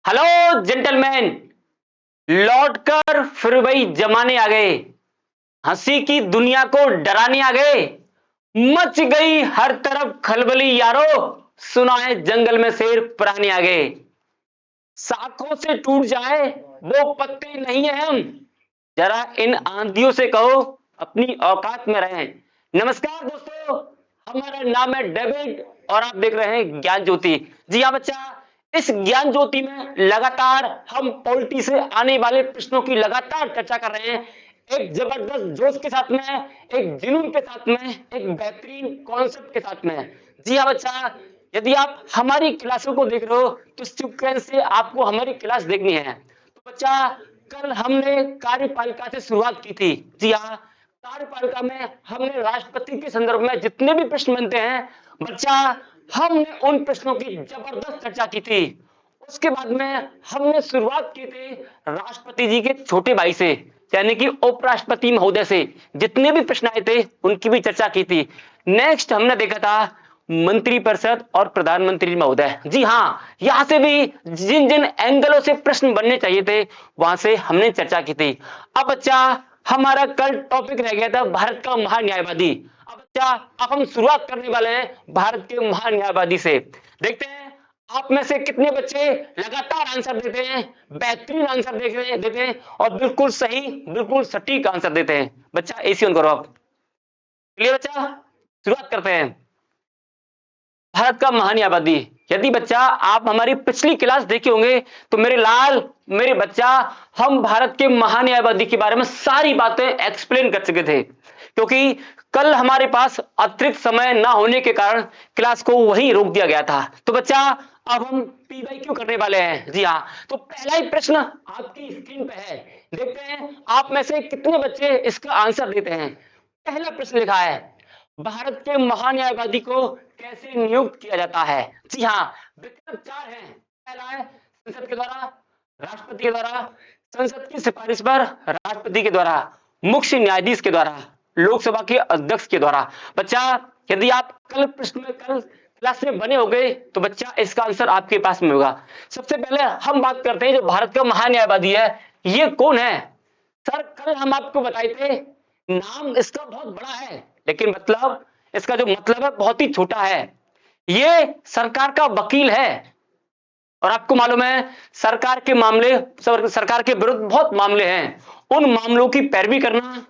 Hello gentleman, लौटकर फिर वही जमाने आ गए। हंसी की दुनिया को डराने आ गए। मच गई हर तरफ खलबली यारो, सुना है जंगल में शेर पुराने आ गए। शाखों से टूट जाए वो पत्ते नहीं है हम, जरा इन आंधियों से कहो अपनी औकात में रहें। नमस्कार दोस्तों, हमारा नाम है डेविड और आप देख रहे हैं ज्ञान ज्योति। जी हाँ बच्चा, इस ज्ञान ज्योति में लगातार हम पॉलिटी से आने वाले प्रश्नों की लगातार चर्चा कर रहे हैं। एक जबरदस्त जोश के साथ में, एक जुनून के साथ में, एक बेहतरीन कॉन्सेप्ट के साथ में। जी हाँ बच्चा, यदि आप हमारी क्लासों को देख रहे हो तो सीक्वेंस से आपको हमारी क्लास देखनी है। तो बच्चा, कल हमने कार्यपालिका से शुरुआत की थी। जी हाँ, कार्यपालिका में हमने राष्ट्रपति के संदर्भ में जितने भी प्रश्न बनते हैं बच्चा, हमने उन प्रश्नों की जबरदस्त चर्चा की थी। उसके बाद में हमने शुरुआत की थी राष्ट्रपति जी के छोटे भाई से, यानी कि उपराष्ट्रपति महोदय से जितने भी प्रश्न आए थे उनकी भी चर्चा की थी। नेक्स्ट हमने देखा था मंत्रिपरिषद और प्रधानमंत्री महोदय। जी हाँ, यहां से भी जिन जिन एंगलों से प्रश्न बनने चाहिए थे वहां से हमने चर्चा की थी। अब बच्चा, हमारा कल टॉपिक रह गया था भारत का महान्यायवादी। अब बच्चा, अब हम शुरुआत करने वाले हैं भारत के महान्यायवादी से। देखते हैं आप में से कितने बच्चे लगातार आंसर देते हैं, बेहतरीन आंसर देते हैं और बिल्कुल सही, बिल्कुल सटीक आंसर देते हैं। बच्चा एसी ऑन करो आप। चलिए बच्चा, शुरुआत करते हैं। भारत का महान्यायवादी। यदि बच्चा आप हमारी पिछली क्लास देखे होंगे तो मेरे लाल, मेरे बच्चा, हम भारत के महान्यायवादी के बारे में सारी बातें एक्सप्लेन कर चुके थे, क्योंकि कल हमारे पास अतिरिक्त समय ना होने के कारण क्लास को वहीं रोक दिया गया था। तो बच्चा, अब हम PYQ करने वाले हैं। जी हाँ, तो पहला ही प्रश्न आपकी स्क्रीन पे है, देखते हैं आप में से कितने बच्चे इसका आंसर देते हैं। पहला प्रश्न लिखा है, भारत के महान्यायवादी को कैसे नियुक्त किया जाता है। जी हाँ, विकल्प 4 हैं। पहला है संसद के द्वारा, राष्ट्रपति के द्वारा, संसद की सिफारिश पर, राष्ट्रपति के द्वारा, मुख्य न्यायाधीश के द्वारा, लोकसभा के अध्यक्ष के द्वारा। बच्चा, यदि आप कल प्रश्न में, कल क्लास में बने हो गए तो बच्चा इसका आंसर आपके पास में होगा। सबसे पहले हम बात करते हैं जो भारत का महान्यायवादी है ये कौन है। सर, कल हम आपको बताए थे नाम इसका बहुत बड़ा है, लेकिन मतलब इसका जो मतलब है बहुत ही छोटा है। ये सरकार का वकील है और आपको मालूम है सरकार के मामले, सरकार के विरुद्ध बहुत मामले हैं। उन मामलों की पैरवी करना,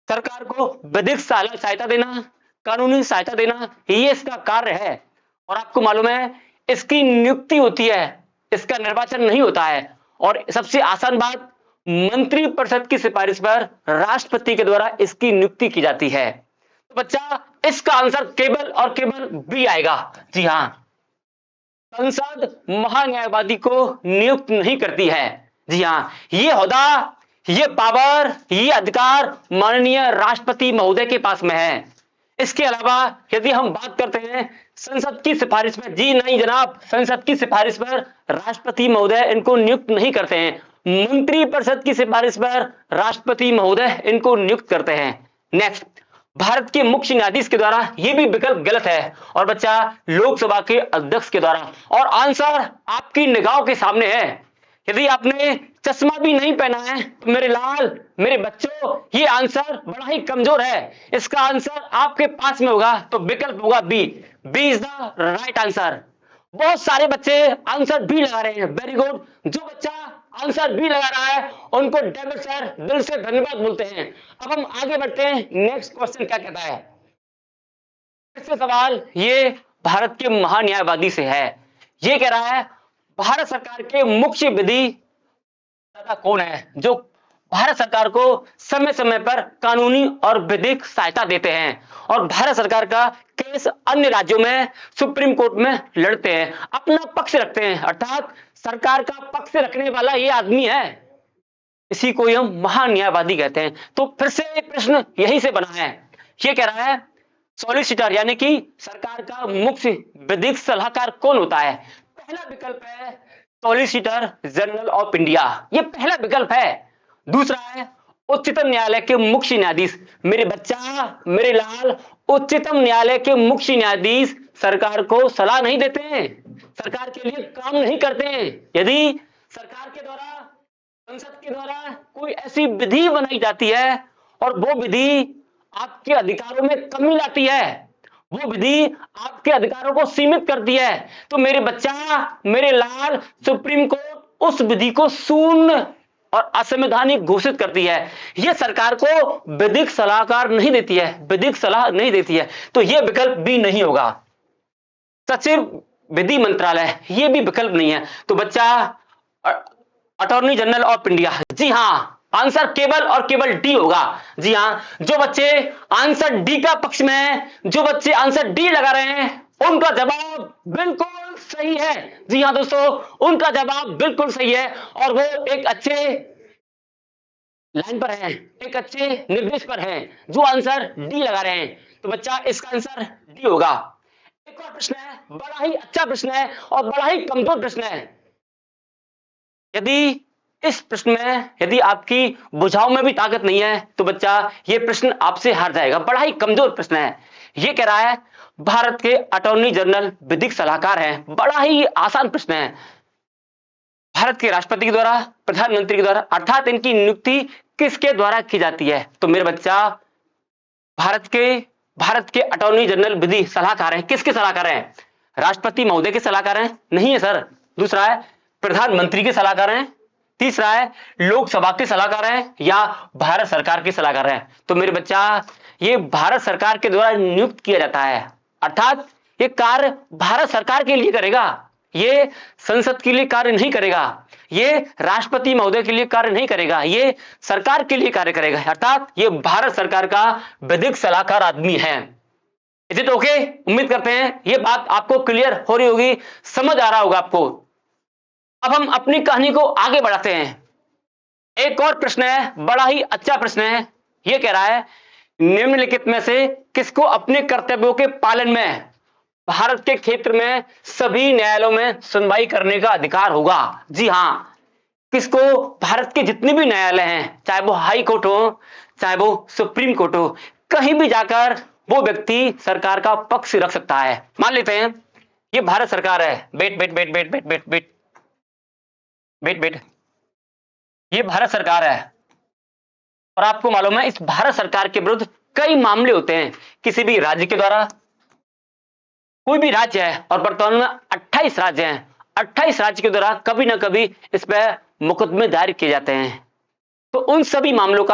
सरकार को विधिक सहायता देना, कानूनी सहायता देना, ये इसका कार्य है। और आपको मालूम है इसकी नियुक्ति होती है, इसका निर्वाचन नहीं होता है। और सबसे आसान बात, मंत्रिपरिषद की सिफारिश पर राष्ट्रपति के द्वारा इसकी नियुक्ति की जाती है। तो बच्चा, इसका आंसर केवल और केवल बी आएगा। जी हाँ, संसद महान्यायवादी को नियुक्त नहीं करती है। जी हाँ, ये ओहदा, ये पावर, ये अधिकार माननीय राष्ट्रपति महोदय के पास में है। इसके अलावा यदि हम बात करते हैं संसद की सिफारिश पर, जी नहीं जनाब, संसद की सिफारिश पर राष्ट्रपति महोदय इनको नियुक्त नहीं करते हैं। मंत्रिपरिषद की सिफारिश पर राष्ट्रपति महोदय इनको नियुक्त करते हैं। नेक्स्ट, भारत के मुख्य न्यायाधीश के द्वारा, यह भी विकल्प गलत है। और बच्चा, लोकसभा के अध्यक्ष के द्वारा। और आंसर आपकी निगाहों के सामने है। यदि आपने चश्मा भी नहीं पहना है तो मेरे लाल, मेरे बच्चों, ये आंसर बड़ा ही कमजोर है। इसका आंसर आपके पास में होगा तो विकल्प होगा B. B is the right answer. बहुत सारे बच्चे आंसर बी लगा रहे हैं, वेरी गुड। जो बच्चा आंसर बी लगा रहा है उनको डेविड सर दिल से धन्यवाद बोलते हैं। अब हम आगे बढ़ते हैं, नेक्स्ट क्वेश्चन क्या कहता है। इससे सवाल ये भारत के महान्यायवादी से है। ये कह रहा है भारत सरकार के मुख्य विधि कौन है जो भारत सरकार को समय समय पर कानूनी और विधिक सहायता देते हैं और भारत सरकार का केस अन्य राज्यों में सुप्रीम कोर्ट में लड़ते हैं, अपना पक्ष रखते हैं, अर्थात सरकार का पक्ष रखने वाला ये आदमी है। इसी को हम महान्यायवादी कहते हैं। तो फिर से प्रश्न यही से बना है। ये कह रहा है सॉलिसिटर यानी कि सरकार का मुख्य विधिक सलाहकार कौन होता है। पहला विकल्प है सॉलिसिटर जनरल ऑफ इंडिया, ये पहला विकल्प है। दूसरा है उच्चतम न्यायालय के मुख्य न्यायाधीश। मेरे बच्चा, मेरे लाल, उच्चतम न्यायालय के मुख्य न्यायाधीश सरकार को सलाह नहीं देते हैं, सरकार के लिए काम नहीं करते हैं। यदि सरकार के द्वारा, संसद के द्वारा कोई ऐसी विधि बनाई जाती है और वो विधि आपके अधिकारों में कमी लाती है, वो विधि आपके अधिकारों को सीमित करती है, तो मेरे बच्चा, मेरे लाल, सुप्रीम कोर्ट उस विधि को शून्य और असंवैधानिक घोषित करती है। यह सरकार को विधिक सलाहकार नहीं देती है, विधिक सलाह नहीं देती है, तो यह विकल्प भी नहीं होगा। सचिव विधि मंत्रालय, यह भी विकल्प नहीं है। तो बच्चा अटॉर्नी जनरल ऑफ इंडिया, जी हां, आंसर केवल और केवल डी होगा। जी हां, जो बच्चे आंसर डी का पक्ष में हैं, जो बच्चे आंसर डी लगा रहे हैं, उनका जवाब बिल्कुल सही है। जी हां दोस्तों, उनका जवाब बिल्कुल सही है और वो एक अच्छे लाइन पर है, एक अच्छे निर्देश पर है, जो आंसर डी लगा रहे हैं। तो बच्चा इसका आंसर डी होगा। एक और प्रश्न है, बड़ा ही अच्छा प्रश्न है और बड़ा ही कमजोर प्रश्न है। यदि इस प्रश्न में यदि आपकी बुझाव में भी ताकत नहीं है तो बच्चा ये प्रश्न आपसे हार जाएगा। बड़ा ही कमजोर प्रश्न है। ये कह रहा है भारत के अटॉर्नी जनरल विधिक सलाहकार हैं। बड़ा ही आसान प्रश्न है। भारत के राष्ट्रपति के द्वारा, प्रधानमंत्री के द्वारा, अर्थात इनकी नियुक्ति किसके द्वारा की जाती है? तो मेरे बच्चा भारत के अटॉर्नी जनरल विधि सलाहकार हैं। किसके सलाहकार हैं? राष्ट्रपति महोदय के सलाहकार हैं? नहीं है सर। दूसरा है प्रधानमंत्री के सलाहकार हैं। तीसरा है लोकसभा के सलाहकार हैं या भारत सरकार के सलाहकार हैं। तो मेरे बच्चा ये भारत सरकार के द्वारा नियुक्त किया जाता है, अर्थात ये कार्य भारत सरकार के लिए करेगा, ये संसद के लिए कार्य नहीं करेगा, ये राष्ट्रपति महोदय के लिए कार्य नहीं करेगा, ये सरकार के लिए कार्य करेगा, अर्थात ये भारत सरकार का विधिक सलाहकार आदमी है। Is it okay? उम्मीद करते हैं ये बात आपको क्लियर हो रही होगी, समझ आ रहा होगा आपको। अब हम अपनी कहानी को आगे बढ़ाते हैं। एक और प्रश्न है, बड़ा ही अच्छा प्रश्न है। यह कह रहा है निम्नलिखित में से किसको अपने कर्तव्यों के पालन में भारत के क्षेत्र में सभी न्यायालयों में सुनवाई करने का अधिकार होगा? जी हां, किसको? भारत के जितने भी न्यायालय हैं, चाहे वो हाई कोर्ट हो, चाहे वो सुप्रीम कोर्ट हो, कहीं भी जाकर वो व्यक्ति सरकार का पक्ष रख सकता है। मान लेते हैं ये भारत सरकार है। Wait wait wait wait wait wait wait wait wait ये भारत सरकार है और आपको मालूम है इस भारत सरकार के विरुद्ध कई मामले होते हैं किसी भी राज्य के द्वारा। कोई भी राज्य है और वर्तमान में 28 राज्य हैं, 28 राज्य के द्वारा कभी ना कभी इस पर मुकदमे दायर किए जाते हैं। तो उन सभी मामलों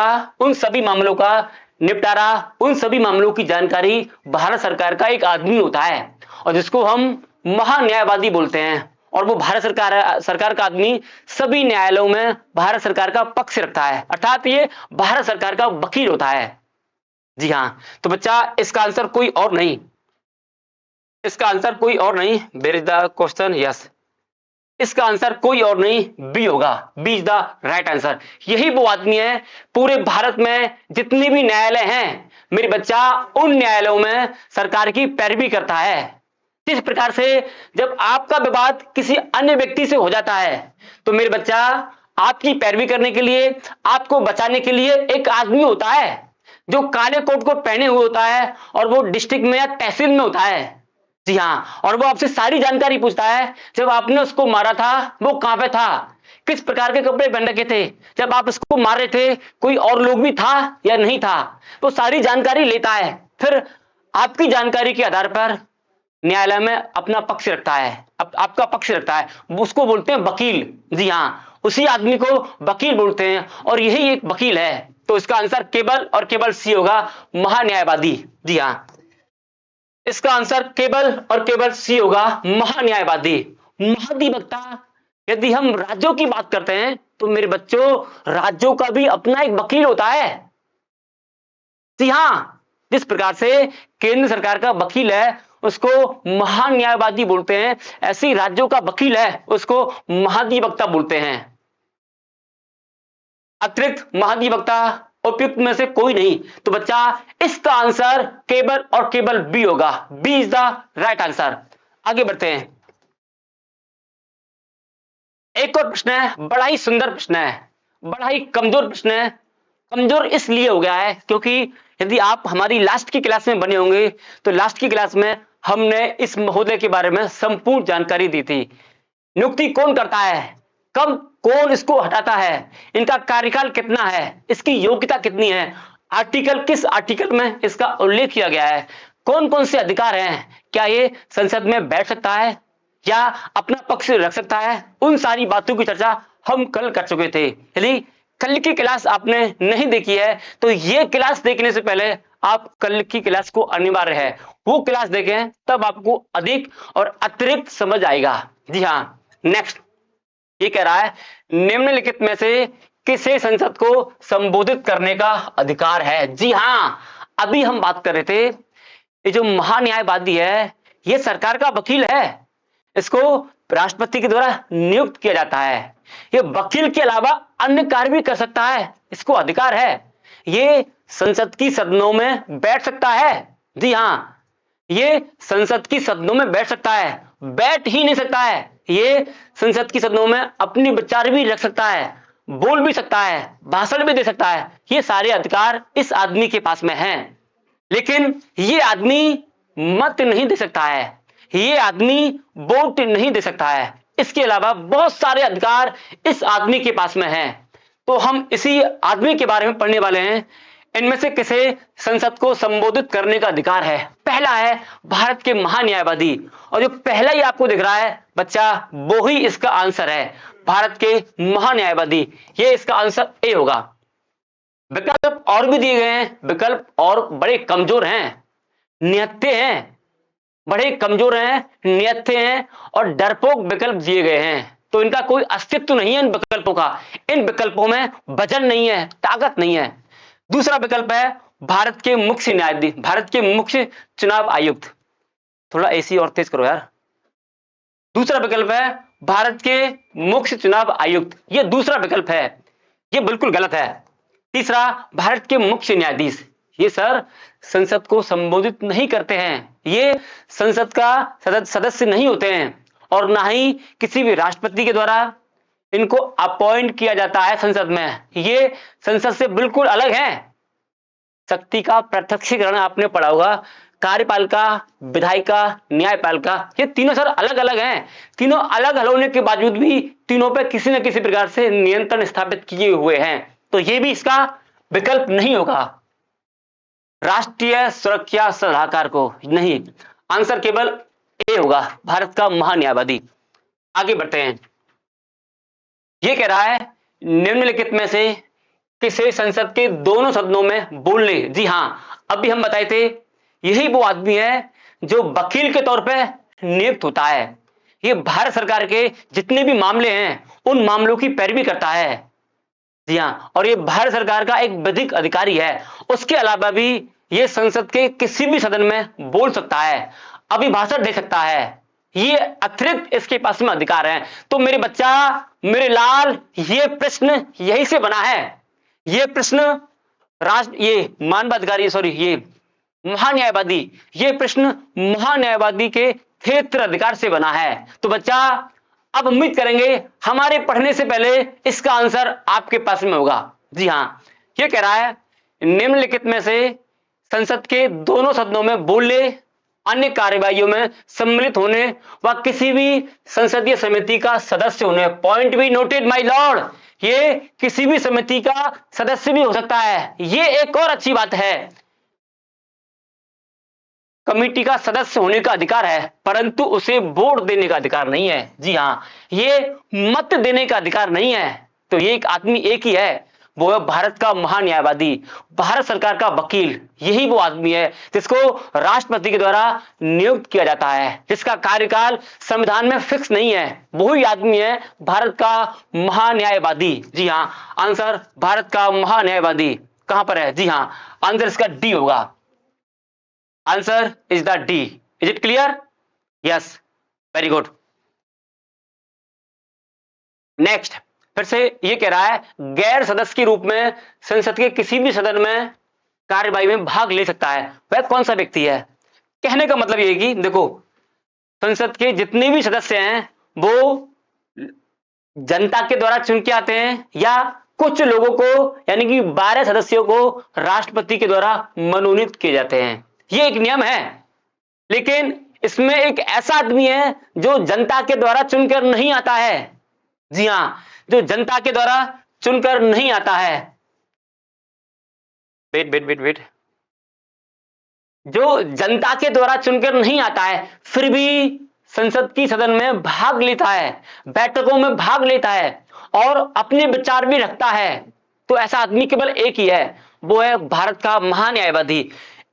का निपटारा, उन सभी मामलों की जानकारी भारत सरकार का एक आदमी होता है और जिसको हम महान्यायवादी बोलते हैं। और वो भारत सरकार का आदमी सभी न्यायालयों में भारत सरकार का पक्ष रखता है, अर्थात ये भारत सरकार का वकील होता है। जी हां, तो बच्चा इसका आंसर कोई और नहीं, इसका आंसर कोई और नहीं। Where is the question? Yes, इसका आंसर कोई और नहीं, बी होगा। B is the right answer. यही वो आदमी है, पूरे भारत में जितने भी न्यायालय हैं मेरे बच्चा, उन न्यायालयों में सरकार की पैरवी करता है। जिस प्रकार से जब आपका विवाद किसी अन्य व्यक्ति से हो जाता है तो मेरे बच्चा आपकी पैरवी करने के लिए, आपको बचाने के लिए एक आदमी होता है जो काले कोट को पहने हुए होता है और वो डिस्ट्रिक्ट में या तहसील में होता है। जी हां, और वो आपसे सारी जानकारी पूछता है, जब आपने उसको मारा था वो कहां पे था, किस प्रकार के कपड़े पहन रखे थे, जब आप उसको मार रहे थे कोई और लोग भी था या नहीं था, वो सारी जानकारी लेता है। फिर आपकी जानकारी के आधार पर न्यायालय में अपना पक्ष रखता है, आपका पक्ष रखता है, उसको बोलते हैं वकील। जी हां, उसी आदमी को वकील बोलते हैं और यही एक वकील है। तो इसका आंसर केवल और केवल सी होगा, महान्यायवादी। जी हां, इसका आंसर केवल और केवल सी होगा, महान्यायवादी। महाधिवक्ता, यदि हम राज्यों की बात करते हैं तो मेरे बच्चों राज्यों का भी अपना एक वकील होता है। जी हां, जिस प्रकार से केंद्र सरकार का वकील है उसको महान्यायवादी बोलते हैं, ऐसी राज्यों का वकील है उसको महाधिवक्ता बोलते हैं। अतिरिक्त महाधिवक्ता उपयुक्त में से कोई नहीं। तो बच्चा इसका आंसर केवल और केवल बी होगा। B is the right answer. आगे बढ़ते हैं। एक और प्रश्न है, बड़ा ही सुंदर प्रश्न है, बड़ा ही कमजोर प्रश्न है। कमजोर इसलिए हो गया है क्योंकि यदि आप हमारी लास्ट की क्लास में बने होंगे तो लास्ट की क्लास में हमने इस महोदय के बारे में संपूर्ण जानकारी दी थी। नियुक्ति कौन करता है? कब कौन इसको हटाता है, इनका कार्यकाल कितना है, इसकी योग्यता कितनी है, आर्टिकल किस आर्टिकल में इसका उल्लेख किया गया है, कौन कौन से अधिकार हैं, क्या ये संसद में बैठ सकता है या अपना पक्ष रख सकता है, उन सारी बातों की चर्चा हम कल कर चुके थे। यदि कल की क्लास आपने नहीं देखी है तो ये क्लास देखने से पहले आप कल की क्लास को अनिवार्य है वो क्लास देखें, तब आपको अधिक और अतिरिक्त समझ आएगा। जी हाँ, नेक्स्ट ये कह रहा है निम्नलिखित में से किसे संसद को संबोधित करने का अधिकार है। जी हाँ, अभी हम बात कर रहे थे ये जो महान्यायवादी है ये सरकार का वकील है, इसको राष्ट्रपति के द्वारा नियुक्त किया जाता है। ये वकील के अलावा अन्य कार्य भी कर सकता है, इसको अधिकार है। ये संसद की सदनों में बैठ सकता है। जी हाँ, ये संसद की सदनों में बैठ सकता है, बैठ ही नहीं सकता है, ये संसद की सदनों में अपनी विचार भी रख सकता है, बोल भी सकता है, भाषण भी दे सकता है। ये सारे अधिकार इस आदमी के पास में हैं। लेकिन ये आदमी मत नहीं दे सकता है, ये आदमी वोट नहीं दे सकता है। इसके अलावा बहुत सारे अधिकार इस आदमी के पास में हैं। तो हम इसी आदमी के बारे में पढ़ने वाले हैं, इनमें से किसे संसद को संबोधित करने का अधिकार है। पहला है भारत के महान्यायवादी, और जो पहला ही आपको दिख रहा है बच्चा वो ही इसका आंसर है, भारत के महान्यायवादी। ये इसका आंसर ए होगा। विकल्प और भी दिए गए हैं, विकल्प और बड़े कमजोर हैं, निहत्थे हैं, बड़े कमजोर हैं, निहत्थे हैं और डरपोक विकल्प दिए गए हैं। तो इनका कोई अस्तित्व नहीं है इन विकल्पों का, इन विकल्पों में वजन नहीं है, ताकत नहीं है। दूसरा विकल्प है भारत के मुख्य न्यायाधीश, भारत के मुख्य चुनाव आयुक्त। थोड़ा एसी और तेज करो यार। दूसरा विकल्प है भारत के मुख्य चुनाव आयुक्त, ये दूसरा विकल्प है, ये बिल्कुल गलत है। तीसरा भारत के मुख्य न्यायाधीश, ये सर संसद को संबोधित नहीं करते हैं, ये संसद का सदस्य नहीं होते हैं और ना ही किसी भी राष्ट्रपति के द्वारा इनको अपॉइंट किया जाता है संसद में। ये संसद से बिल्कुल अलग है। शक्ति का प्रत्यक्षीकरण आपने पढ़ा होगा, कार्यपालिका, विधायिका, न्यायपालिका, ये तीनों सर अलग अलग हैं। तीनों अलग अलग होने के बावजूद भी तीनों पे किसी न किसी प्रकार से नियंत्रण स्थापित किए हुए हैं। तो ये भी इसका विकल्प नहीं होगा। राष्ट्रीय सुरक्षा सलाहकार को नहीं, आंसर केवल ए होगा, भारत का महान्यायवादी। आगे बढ़ते हैं। यह कह रहा है निम्नलिखित में से किसे संसद के दोनों सदनों में बोलने। जी हां, अभी हम बताए थे यही वो आदमी है जो वकील के तौर पे नियुक्त होता है। ये भारत सरकार के जितने भी मामले हैं उन मामलों की पैरवी करता है। जी हां, और ये भारत सरकार का एक विधिक अधिकारी है। उसके अलावा भी ये संसद के किसी भी सदन में बोल सकता है, अभिभाषण दे सकता है। ये अतिरिक्त इसके पास में अधिकार है। तो मेरे बच्चा, मेरे लाल, ये प्रश्न यही से बना है। ये प्रश्न ये मानवाधिकारी, सॉरी, ये महान्यायवादी, ये प्रश्न महान्यायवादी के क्षेत्र अधिकार से बना है। तो बच्चा अब उम्मीद करेंगे हमारे पढ़ने से पहले इसका आंसर आपके पास में होगा। जी हां, ये कह रहा है निम्नलिखित में से संसद के दोनों सदनों में बोलने, अन्य कार्यवाहियों में सम्मिलित होने व किसी भी संसदीय समिति का सदस्य होने। Point be noted my Lord, ये किसी भी समिति का सदस्य भी हो सकता है। ये एक और अच्छी बात है, कमिटी का सदस्य होने का अधिकार है, परंतु उसे वोट देने का अधिकार नहीं है। जी हां, ये मत देने का अधिकार नहीं है। तो ये एक आदमी एक ही है, वो है भारत का महान्यायवादी, भारत सरकार का वकील। यही वो आदमी है जिसको राष्ट्रपति के द्वारा नियुक्त किया जाता है, जिसका कार्यकाल संविधान में फिक्स नहीं है। वही आदमी है भारत का महान्यायवादी। जी हां, आंसर भारत का महान्यायवादी कहां पर है? जी हां, आंसर इसका डी होगा। Answer is the D. Is it clear? Yes, very good. Next, फिर से ये कह रहा है गैर सदस्य के रूप में संसद के किसी भी सदन में कार्यवाही में भाग ले सकता है। वह कौन सा व्यक्ति है? कहने का मतलब ये कि देखो, संसद के जितने भी सदस्य हैं वो जनता के द्वारा चुन के आते हैं या कुछ लोगों को, यानी कि 12 सदस्यों को राष्ट्रपति के द्वारा मनोनीत किए जाते हैं। ये एक नियम है। लेकिन इसमें एक ऐसा आदमी है जो जनता के द्वारा चुनकर नहीं आता है। जी हां, जो जनता के द्वारा चुनकर नहीं आता है। वेट वेट वेट वेट जो जनता के द्वारा चुनकर नहीं आता है, फिर भी संसद की सदन में भाग लेता है, बैठकों में भाग लेता है और अपने विचार भी रखता है, तो ऐसा आदमी केवल एक ही है, वो है भारत का महान्यायवादी।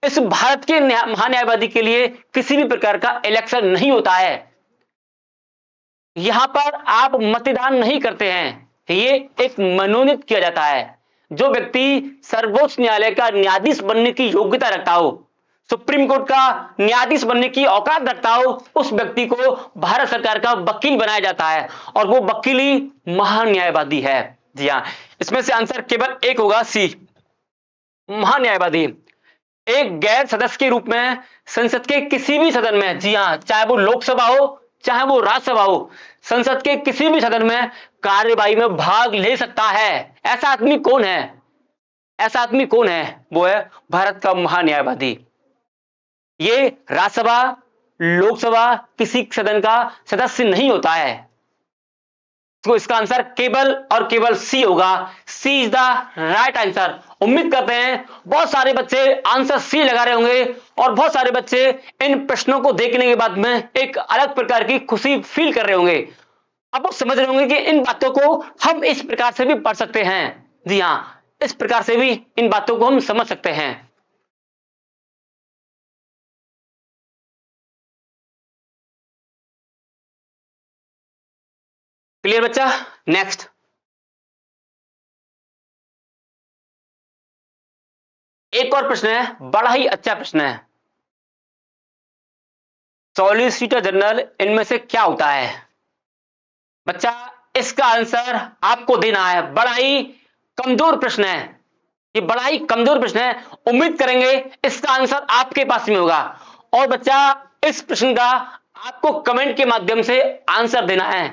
इस भारत के महान्यायवादी के लिए किसी भी प्रकार का इलेक्शन नहीं होता है। यहां पर आप मतदान नहीं करते हैं, ये एक मनोनीत किया जाता है। जो व्यक्ति सर्वोच्च न्यायालय का न्यायाधीश बनने की योग्यता रखता हो, सुप्रीम कोर्ट का न्यायाधीश बनने की औकात रखता हो, उस व्यक्ति को भारत सरकार का वकील बनाया जाता है और वो वकील ही महान्यायवादी है। जी हां, इसमें से आंसर केवल एक होगा, सी, महान्यायवादी। एक गैर सदस्य के रूप में संसद के किसी भी सदन में, जी हां, चाहे वो लोकसभा हो चाहे वो राज्यसभा हो, संसद के किसी भी सदन में कार्यवाही में भाग ले सकता है। ऐसा आदमी कौन है? ऐसा आदमी कौन है? वो है भारत का महान्यायवादी। ये राज्यसभा, लोकसभा, किसी सदन का सदस्य नहीं होता है। तो इसका आंसर केवल और केवल सी होगा। C is the right answer. उम्मीद करते हैं बहुत सारे बच्चे आंसर सी लगा रहे होंगे और बहुत सारे बच्चे इन प्रश्नों को देखने के बाद में एक अलग प्रकार की खुशी फील कर रहे होंगे। अब वो समझ रहे होंगे कि इन बातों को हम इस प्रकार से भी पढ़ सकते हैं। जी हां, इस प्रकार से भी इन बातों को हम समझ सकते हैं। क्लियर बच्चा? नेक्स्ट, एक और प्रश्न है, बड़ा ही अच्छा प्रश्न है। सॉलिसिटर जनरल इनमें से क्या होता है? बच्चा, इसका आंसर आपको देना है। बड़ा ही कमजोर प्रश्न है, ये बड़ा ही कमजोर प्रश्न है। उम्मीद करेंगे इसका आंसर आपके पास में होगा। और बच्चा, इस प्रश्न का आपको कमेंट के माध्यम से आंसर देना है,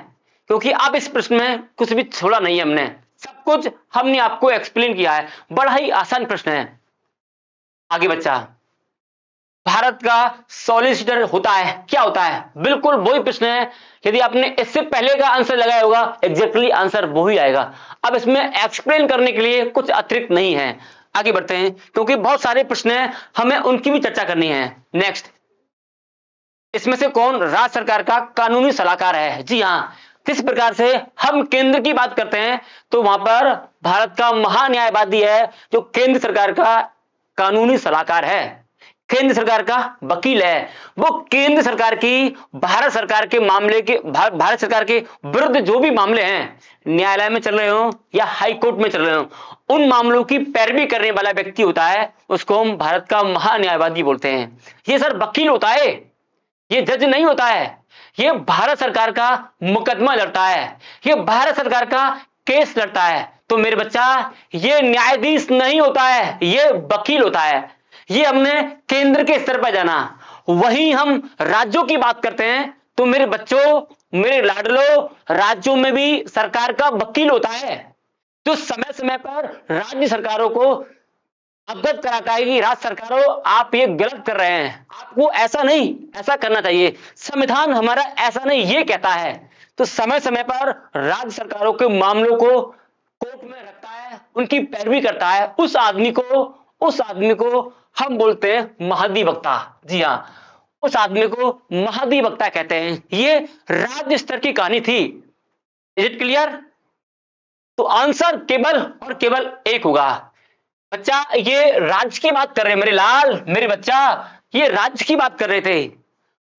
क्योंकि अब इस प्रश्न में कुछ भी छोड़ा नहीं है, हमने सब कुछ हमने आपको एक्सप्लेन किया है। बड़ा ही आसान प्रश्न है। आगे बच्चा, भारत का सॉलिसिटर होता है, क्या होता है? बिल्कुल वही प्रश्न है। यदि आपने इससे पहले का आंसर लगाया होगा, एग्जैक्टली आंसर वही आएगा। अब इसमें एक्सप्लेन करने के लिए कुछ अतिरिक्त नहीं है। आगे बढ़ते हैं, क्योंकि बहुत सारे प्रश्न हैं, हमें उनकी भी चर्चा करनी है। नेक्स्ट, इसमें से कौन राज्य सरकार का कानूनी सलाहकार है? जी हां, किस प्रकार से हम केंद्र की बात करते हैं तो वहां पर भारत का महान्यायवादी है, जो केंद्र सरकार का कानूनी सलाहकार है, केंद्र सरकार का वकील है। वो केंद्र सरकार की भारत सरकार के मामले के भारत सरकार के विरुद्ध जो भी मामले हैं, न्यायालय में चल रहे हो या हाई कोर्ट में चल रहे हो, उन मामलों की पैरवी करने वाला व्यक्ति होता है, उसको हम भारत का महान्यायवादी बोलते हैं। ये सर वकील होता है, ये जज नहीं होता है। ये भारत सरकार का मुकदमा लड़ता है, ये भारत सरकार का केस लड़ता है। तो मेरे बच्चा, ये न्यायाधीश नहीं होता है, ये वकील होता है। ये हमने केंद्र के स्तर पर जाना। वहीं हम राज्यों की बात करते हैं तो मेरे बच्चों, मेरे लाडलो, राज्यों में भी सरकार का वकील होता है, जो समय समय पर राज्य सरकारों को अवगत कराता है कि राज्य सरकारों, आप ये गलत कर रहे हैं, आपको ऐसा नहीं, ऐसा करना चाहिए, संविधान हमारा ऐसा नहीं ये कहता है। तो समय समय पर राज्य सरकारों के मामलों को कोर्ट में रखता है, उनकी पैरवी करता है। उस आदमी को हम बोलते हैं महाधिवक्ता। जी हां, उस आदमी को महाधिवक्ता कहते हैं। ये राज्य स्तर की कहानी थी। Is it clear? तो आंसर केवल और केवल एक होगा। बच्चा, ये राज्य की बात कर रहे हैं मेरे लाल, मेरे बच्चा, ये राज्य की बात कर रहे थे,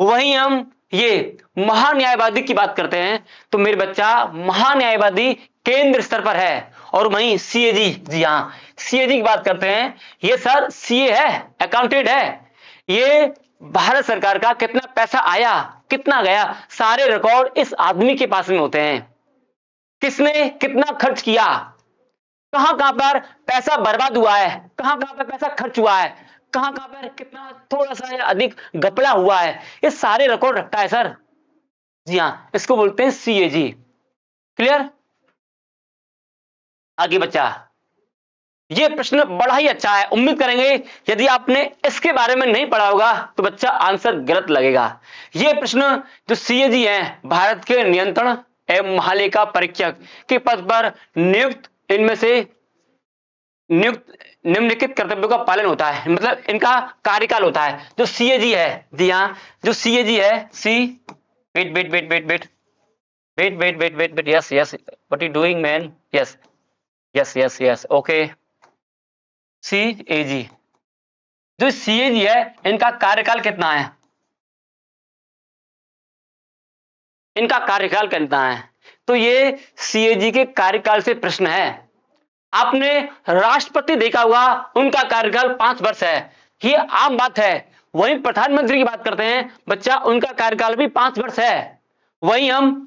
वहीं हम ये महान्यायवादी की बात करते हैं। तो मेरे बच्चा, महान्यायवादी केंद्र स्तर पर है और वहीं सीएजी, जी हां, सीएजी की बात करते हैं। ये सर सीए है, अकाउंटेंट है। ये भारत सरकार का कितना पैसा आया, कितना गया, सारे रिकॉर्ड इस आदमी के पास में होते हैं। किसने कितना खर्च किया, कहां कहां पर पैसा बर्बाद हुआ है, कहां कहां पर पैसा खर्च हुआ है, कहां कहां पर कितना थोड़ा सा या अधिक घपला हुआ है, ये सारे रिकॉर्ड रखता है सर। जी हां, इसको बोलते हैं सीएजी। क्लियर? आगे बच्चा, ये प्रश्न बड़ा ही अच्छा है। उम्मीद करेंगे यदि आपने इसके बारे में नहीं पढ़ा होगा तो बच्चा आंसर गलत लगेगा। ये प्रश्न जो सीएजी है, भारत के नियंत्रण एवं महालेखा परीक्षक के पद पर नियुक्त इनमें से नियुक्त निम्नलिखित कर्तव्यों का पालन होता है, मतलब इनका कार्यकाल होता है। जो सीएजी है, जी हाँ, जो सीएजी है, see wait wait wait wait wait wait wait wait wait wait yes yes what you doing man, yes yes yes yes okay, CAG, जो सीएजी है इनका कार्यकाल कितना है, इनका कार्यकाल कितना है, तो ये सीएजी के कार्यकाल से प्रश्न है। आपने राष्ट्रपति देखा होगा, उनका कार्यकाल 5 वर्ष है, ये आम बात है। वहीं प्रधानमंत्री की बात करते हैं बच्चा, उनका कार्यकाल भी 5 वर्ष है। वहीं हम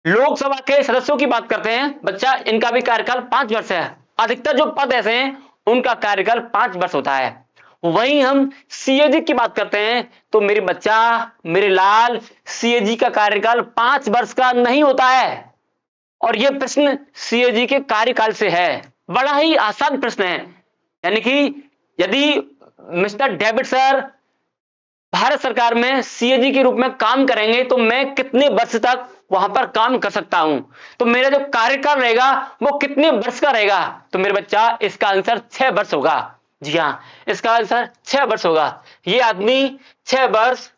लोकसभा के सदस्यों की बात करते हैं बच्चा, इनका भी कार्यकाल 5 वर्ष है। अधिकतर जो पद ऐसे हैं उनका कार्यकाल 5 वर्ष होता है। वहीं हम सीएजी की बात करते हैं तो मेरे बच्चा, मेरे लाल, सीएजी का कार्यकाल 5 वर्ष का नहीं होता है। और यह प्रश्न सीएजी के कार्यकाल से है। बड़ा ही आसान प्रश्न है, यानी कि यदि मिस्टर डेविड सर भारत सरकार में सीएजी के रूप में काम करेंगे तो मैं कितने वर्ष तक वहां पर काम कर सकता हूं, तो मेरा जो कार्यकाल रहेगा वो कितने वर्ष का रहेगा, तो मेरे बच्चा इसका आंसर 6 वर्ष होगा। जी हाँ, इसका आंसर 6 वर्ष होगा। ये आदमी 6 वर्ष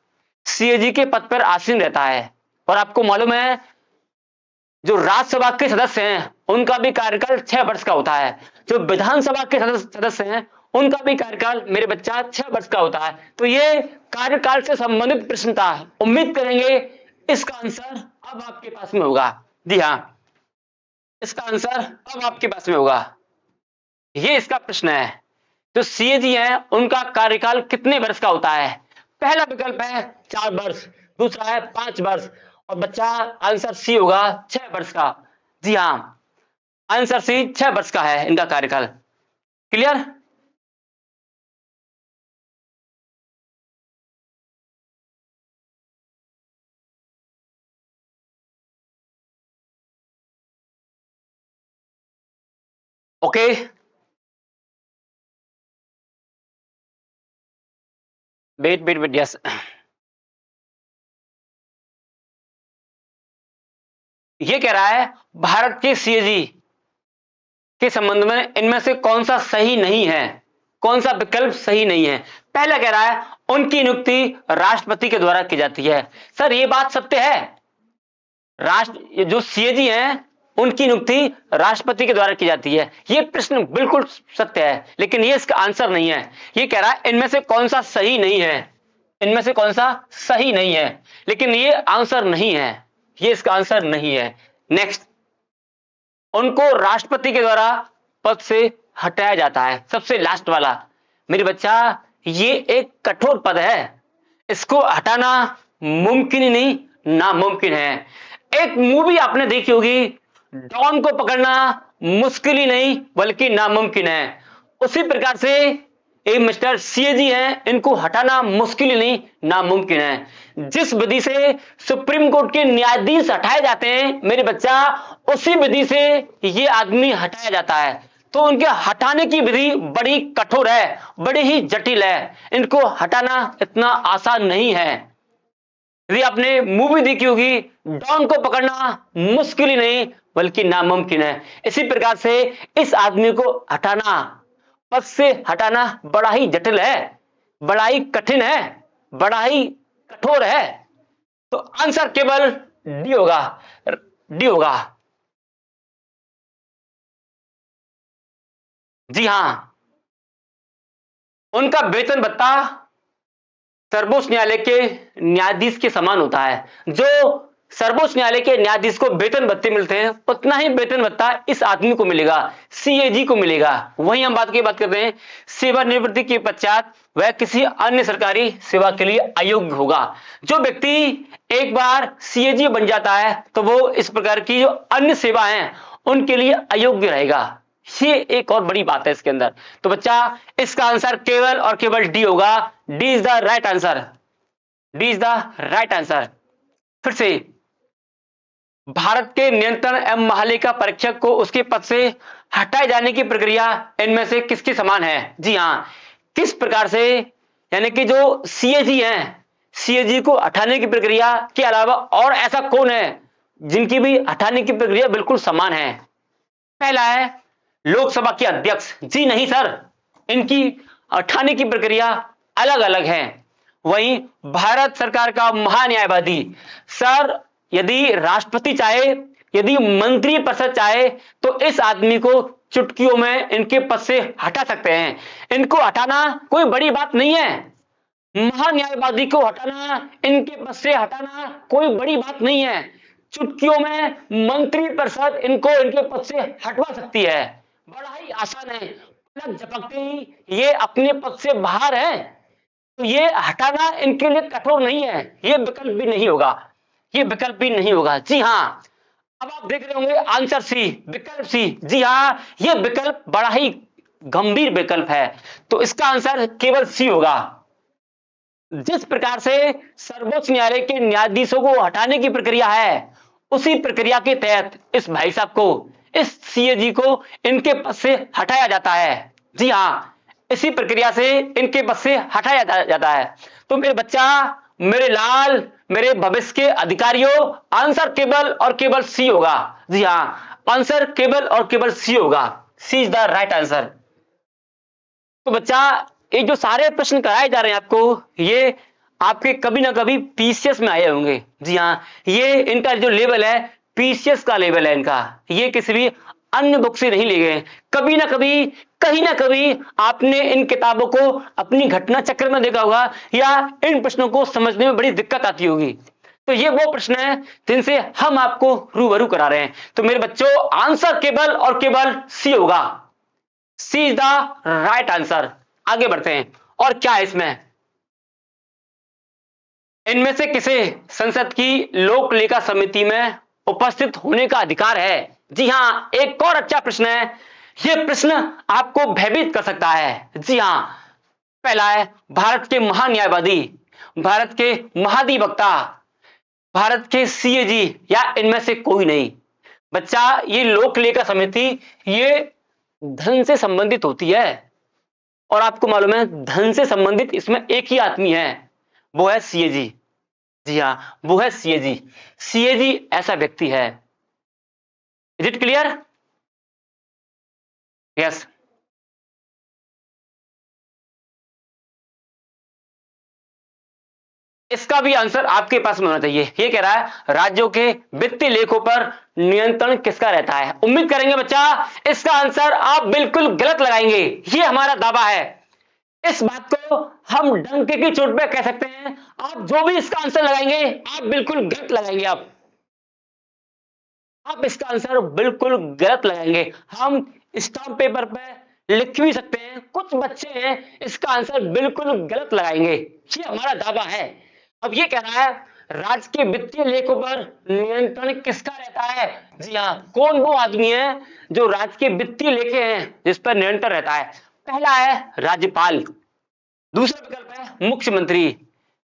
सीएजी के पद पर आसीन रहता है। और आपको मालूम है जो राज्यसभा के सदस्य हैं उनका भी कार्यकाल 6 वर्ष का होता है। जो विधानसभा के सदस्य हैं उनका भी कार्यकाल मेरे बच्चा 6 वर्ष का होता है। तो ये कार्यकाल से संबंधित प्रश्न था। उम्मीद करेंगे इसका आंसर अब आपके पास में होगा। जी हाँ, इसका आंसर अब आपके पास में होगा। ये इसका प्रश्न है, जो सीएजी है उनका कार्यकाल कितने वर्ष का होता है। पहला विकल्प है 4 वर्ष, दूसरा है 5 वर्ष, और बच्चा आंसर सी होगा 6 वर्ष का। जी हाँ, आंसर सी 6 वर्ष का है इनका कार्यकाल। Clear? Okay, wait wait wait yes, ये कह रहा है भारत के सीएजी के संबंध में इनमें से कौन सा सही नहीं है, कौन सा विकल्प सही नहीं है। पहला कह रहा है उनकी नियुक्ति राष्ट्रपति के द्वारा की जाती है। सर ये बात सत्य है, राष्ट्र जो सीएजी हैं उनकी नियुक्ति राष्ट्रपति के द्वारा की जाती है। ये प्रश्न बिल्कुल सत्य है, लेकिन ये इसका आंसर नहीं है। ये कह रहा है इनमें से कौन सा सही नहीं है, इनमें से कौन सा सही नहीं है, लेकिन ये आंसर नहीं है, ये इसका आंसर नहीं है। नेक्स्ट, उनको राष्ट्रपति के द्वारा पद से हटाया जाता है। सबसे लास्ट वाला मेरे बच्चा, ये एक कठोर पद है, इसको हटाना मुमकिन ही नहीं नामुमकिन है। एक मूवी आपने देखी होगी, डॉन को पकड़ना मुश्किल ही नहीं बल्कि नामुमकिन है। उसी प्रकार से ये मिस्टर सीएजी हैं, इनको हटाना मुश्किल ही नहीं नामुमकिन है। जिस विधि से सुप्रीम कोर्ट के न्यायाधीश हटाए जाते हैं मेरे बच्चा, उसी विधि से ये आदमी हटाया जाता है। तो उनके हटाने की विधि बड़ी कठोर है, बड़ी ही जटिल है, इनको हटाना इतना आसान नहीं है। यदि आपने मूवी देखी होगी, डॉन को पकड़ना मुश्किल ही नहीं बल्कि नामुमकिन है। इसी प्रकार से इस आदमी को हटाना, पद से हटाना बड़ा ही जटिल है, बड़ा ही कठिन है, बड़ा ही कठोर है। तो आंसर केवल डी होगा, डी होगा। जी हां, उनका वेतन भत्ता सर्वोच्च न्यायालय के न्यायाधीश के समान होता है। जो सर्वोच्च न्यायालय के न्यायाधीश को वेतन भत्ते मिलते हैं उतना ही वेतन भत्ता इस आदमी को मिलेगा, सीएजी को मिलेगा। वहीं हम बात करते हैं सेवानिवृत्ति के पश्चात वह किसी अन्य सरकारी सेवा के लिए अयोग्य होगा। जो व्यक्ति एक बार सीएजी बन जाता है तो वो इस प्रकार की जो अन्य सेवा है उनके लिए अयोग्य रहेगा। ये एक और बड़ी बात है इसके अंदर। तो बच्चा इसका आंसर केवल और केवल डी होगा। D is the right answer, D is the right answer. फिर से, भारत के नियंत्रण एवं महालेखा परीक्षक को उसके पद से हटाए जाने की प्रक्रिया इनमें से किसके समान है। जी हां, किस प्रकार से, यानी कि जो सीएजी हैं, सीएजी को हटाने की प्रक्रिया के अलावा और ऐसा कौन है जिनकी भी हटाने की प्रक्रिया बिल्कुल समान है। पहला है लोकसभा के अध्यक्ष। जी नहीं सर, इनकी हटाने की प्रक्रिया अलग अलग है। वहीं भारत सरकार का महान्यायवादी, सर यदि राष्ट्रपति चाहे, यदि मंत्रिपरिषद चाहे तो इस आदमी को चुटकियों में इनके पद से हटा सकते हैं। इनको हटाना कोई बड़ी बात नहीं है। महान्यायवादी को हटाना, इनके पद से हटाना कोई बड़ी बात नहीं है। चुटकियों में मंत्रिपरिषद इनको इनके पद से हटवा सकती है। बड़ा ही आसान है, पलक झपकते ही ये अपने पद से बाहर है। तो ये हटाना इनके लिए कठोर नहीं है, ये विकल्प भी नहीं होगा, ये विकल्प भी नहीं होगा। जी हाँ, अब आप देख रहे होंगे आंसर सी, विकल्प सी। जी हाँ, ये विकल्प बड़ा ही गंभीर विकल्प है, तो इसका आंसर केवल सी होगा। जिस प्रकार से सर्वोच्च न्यायालय के न्यायाधीशों को हटाने की प्रक्रिया है, उसी प्रक्रिया के तहत इस भाई साहब को, इस सीएजी को इनके पद से हटाया जाता है। जी हाँ, इसी प्रक्रिया से इनके पद से हटाया जाता है। तो मेरे बच्चा, मेरे लाल, मेरे भविष्य के अधिकारियों, आंसर केवल और केवल सी होगा। जी हाँ, आंसर केवल और केवल सी होगा। C is the right answer. तो बच्चा, ये जो सारे प्रश्न कराए जा रहे हैं आपको, ये आपके कभी ना कभी पीसीएस में आए होंगे। जी हाँ, ये इनका जो लेवल है, पीसीएस का लेवल है इनका। ये किसी भी अन्य बुक से नहीं लिए गए। कभी ना कभी, कहीं ना कभी आपने इन किताबों को अपनी घटना चक्र में देखा होगा, या इन प्रश्नों को समझने में बड़ी दिक्कत आती होगी। तो ये वो प्रश्न है जिनसे हम आपको रूबरू करा रहे हैं। तो मेरे बच्चों, आंसर केवल और केवल सी होगा। C is the right answer. आगे बढ़ते हैं, और क्या है इसमें? इनमें से किसे संसद की लोक लेखा समिति में उपस्थित होने का अधिकार है? जी हां, एक और अच्छा प्रश्न है। यह प्रश्न आपको भयभीत कर सकता है। जी हां, पहला है भारत के महान्यायवादी, भारत के महाधिवक्ता, भारत के सीएजी, या इनमें से कोई नहीं। बच्चा, ये लोक लेखा समिति ये धन से संबंधित होती है, और आपको मालूम है धन से संबंधित इसमें एक ही आदमी है, वो है सीएजी। जी हाँ, वो है सीएजी। सीएजी ऐसा व्यक्ति है। Is it clear? यस। इसका भी आंसर आपके पास में होना चाहिए। ये कह रहा है राज्यों के वित्तीय लेखों पर नियंत्रण किसका रहता है? उम्मीद करेंगे बच्चा इसका आंसर आप बिल्कुल गलत लगाएंगे। ये हमारा दावा है। इस बात को हम डंके की चोट पे कह सकते हैं। आप जो भी इसका आंसर लगाएंगे, आप बिल्कुल गलत लगाएंगे। आप इसका आंसर बिल्कुल गलत लगाएंगे। हम स्टाम्प पेपर पे लिख भी सकते हैं, कुछ बच्चे हैं इसका आंसर बिल्कुल गलत लगाएंगे। ये हमारा दावा है। अब ये कह रहा है राज्य के वित्तीय लेखों पर नियंत्रण किसका रहता है? जी हाँ, कौन वो आदमी है जो राज्य के वित्तीय लेखे हैं जिस पर नियंत्रण रहता है? पहला है राज्यपाल, दूसरा विकल्प है मुख्यमंत्री,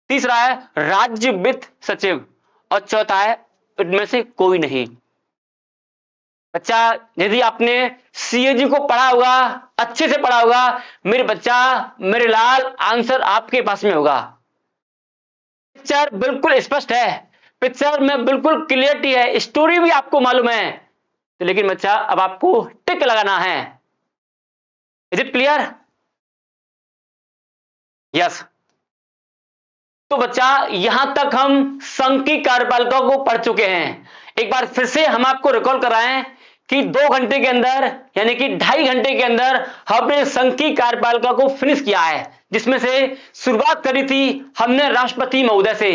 तीसरा है राज्य वित्त सचिव, और चौथा है इनमें से कोई नहीं। बच्चा, यदि आपने सीएजी को पढ़ा होगा, अच्छे से पढ़ा होगा, मेरे बच्चा, मेरे लाल, आंसर आपके पास में होगा। पिक्चर बिल्कुल स्पष्ट है, पिक्चर में बिल्कुल क्लियरिटी है, स्टोरी भी आपको मालूम है। तो लेकिन बच्चा, अब आपको टिक लगाना है। Is it clear? यस। तो बच्चा, यहां तक हम संघ की कार्यपालिका को पढ़ चुके हैं। एक बार फिर से हम आपको रिकॉल कराएं कि 2 घंटे के अंदर, यानी कि 2.5 घंटे के अंदर हमने संघ की कार्यपालिका को फिनिश किया है, जिसमें से शुरुआत करी थी हमने राष्ट्रपति महोदय से,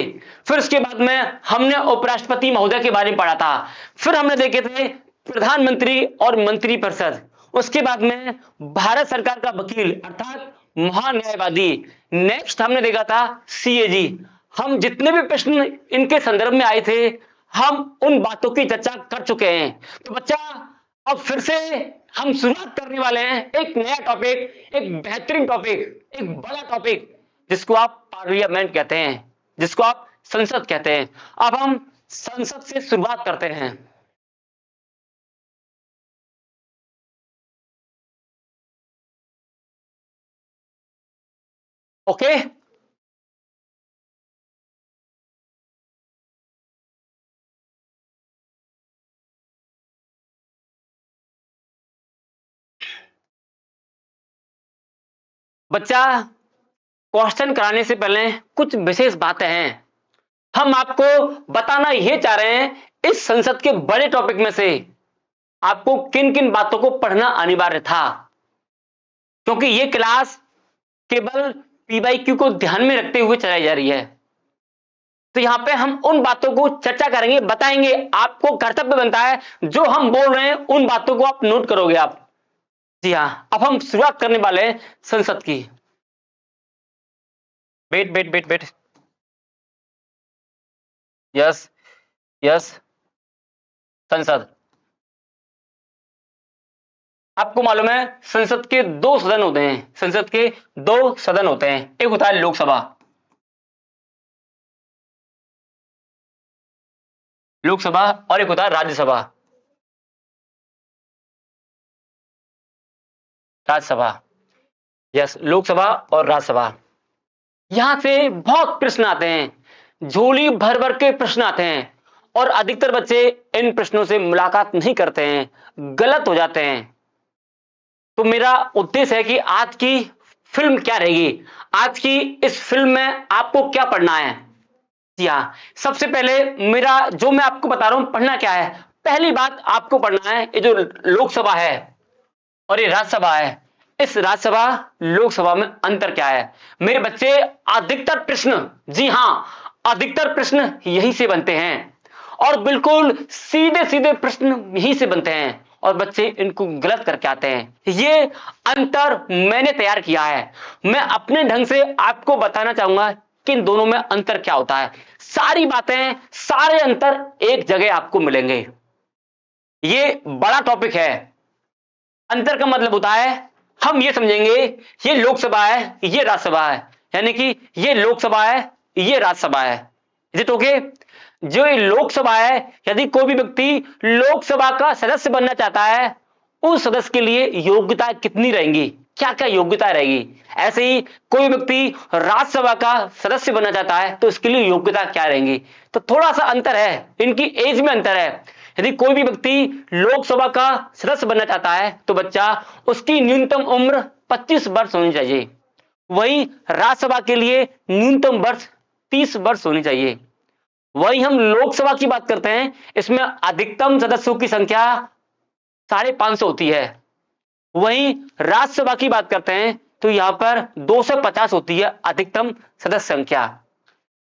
फिर उसके बाद में हमने उपराष्ट्रपति महोदय के बारे में पढ़ा था, फिर हमने देखे थे प्रधानमंत्री और मंत्रिपरिषद, उसके बाद में भारत सरकार का वकील अर्थात महान्यायवादी, नेक्स्ट हमने देखा था सीएजी। हम जितने भी प्रश्न इनके संदर्भ में आए थे, हम उन बातों की चर्चा कर चुके हैं। तो बच्चा, अब फिर से हम शुरुआत करने वाले हैं एक नया टॉपिक, एक बेहतरीन टॉपिक, एक बड़ा टॉपिक, जिसको आप पार्लियामेंट कहते हैं, जिसको आप संसद कहते हैं। अब हम संसद से शुरुआत करते हैं। ओके, बच्चा, क्वेश्चन कराने से पहले कुछ विशेष बातें हैं। हम आपको बताना यह चाह रहे हैं इस संसद के बड़े टॉपिक में से आपको किन किन बातों को पढ़ना अनिवार्य था, क्योंकि यह क्लास केवल पीवाईक्यू को ध्यान में रखते हुए चलाई जा रही है। तो यहां पे हम उन बातों को चर्चा करेंगे, बताएंगे। आपको कर्तव्य बनता है जो हम बोल रहे हैं उन बातों को आप नोट करोगे आप। जी हां, अब हम शुरुआत करने वाले हैं संसद की। Wait wait wait wait, yes yes, संसद। आपको मालूम है संसद के दो सदन होते हैं, संसद के दो सदन होते हैं। एक होता है लोकसभा, लोकसभा, और एक होता है राज्यसभा, राज्यसभा। यस, लोकसभा और राज्यसभा। यहां से बहुत प्रश्न आते हैं, झोली भर भर के प्रश्न आते हैं, और अधिकतर बच्चे इन प्रश्नों से मुलाकात नहीं करते हैं, गलत हो जाते हैं। तो मेरा उद्देश्य है कि आज की फिल्म क्या रहेगी, आज की इस फिल्म में आपको क्या पढ़ना है। जी हाँ, सबसे पहले मेरा जो मैं आपको बता रहा हूं पढ़ना क्या है। पहली बात आपको पढ़ना है, ये जो लोकसभा है और ये राज्यसभा है, इस राज्यसभा लोकसभा में अंतर क्या है। मेरे बच्चे, अधिकतर प्रश्न, जी हां, अधिकतर प्रश्न यहीं से बनते हैं, और बिल्कुल सीधे सीधे प्रश्न यहीं से बनते हैं, और बच्चे इनको गलत करके आते हैं। ये अंतर मैंने तैयार किया है, मैं अपने ढंग से आपको बताना चाहूंगा कि इन दोनों में अंतर क्या होता है। सारी बातें, सारे अंतर एक जगह आपको मिलेंगे। ये बड़ा टॉपिक है। अंतर का मतलब होता है, हम ये समझेंगे ये लोकसभा है, ये राज्यसभा है, यानी कि ये लोकसभा है, ये राज्यसभा है। Is it okay? जो ये लोकसभा है, यदि कोई भी व्यक्ति लोकसभा का सदस्य बनना चाहता है, उस सदस्य के लिए योग्यता कितनी रहेंगी, क्या क्या योग्यता रहेगी। ऐसे ही कोई व्यक्ति राज्यसभा का सदस्य बनना चाहता है तो इसके लिए योग्यता क्या रहेंगी। तो थोड़ा सा अंतर है, इनकी एज में अंतर है। यदि कोई भी व्यक्ति लोकसभा का सदस्य बनना चाहता है तो बच्चा, उसकी न्यूनतम उम्र 25 वर्ष होनी चाहिए। वही राज्यसभा के लिए न्यूनतम वर्ष 30 वर्ष होनी चाहिए। वही हम लोकसभा की बात करते हैं, इसमें अधिकतम सदस्यों की संख्या 550 होती है। वही राज्यसभा की बात करते हैं तो यहां पर 250 होती है अधिकतम सदस्य संख्या।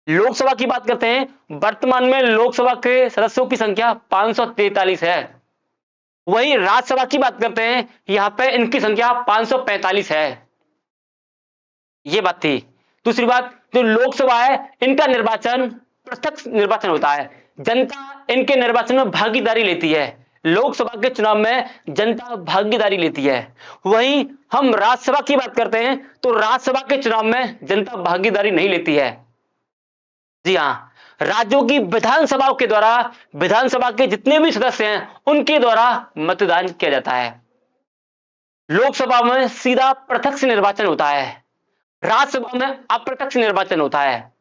लोकसभा की बात करते हैं, वर्तमान में लोकसभा के सदस्यों की संख्या 543 है। वही राज्यसभा की बात करते हैं, यहां पे इनकी संख्या 545 है। ये बात थी। दूसरी बात, जो लोकसभा है इनका निर्वाचन प्रत्यक्ष निर्वाचन होता है, जनता इनके निर्वाचन में भागीदारी लेती है। लोकसभा के चुनाव में जनता भागीदारी लेती है। वहीं हम राज्यसभा की बात करते हैं तो राज्यसभा के चुनाव में जनता भागीदारी नहीं लेती है। जी हां, राज्यों की विधानसभाओं के द्वारा, विधानसभा के जितने भी सदस्य हैं उनके द्वारा मतदान किया जाता है। लोकसभा में सीधा प्रत्यक्ष निर्वाचन होता है, राज्यसभा में अप्रत्यक्ष निर्वाचन होता है।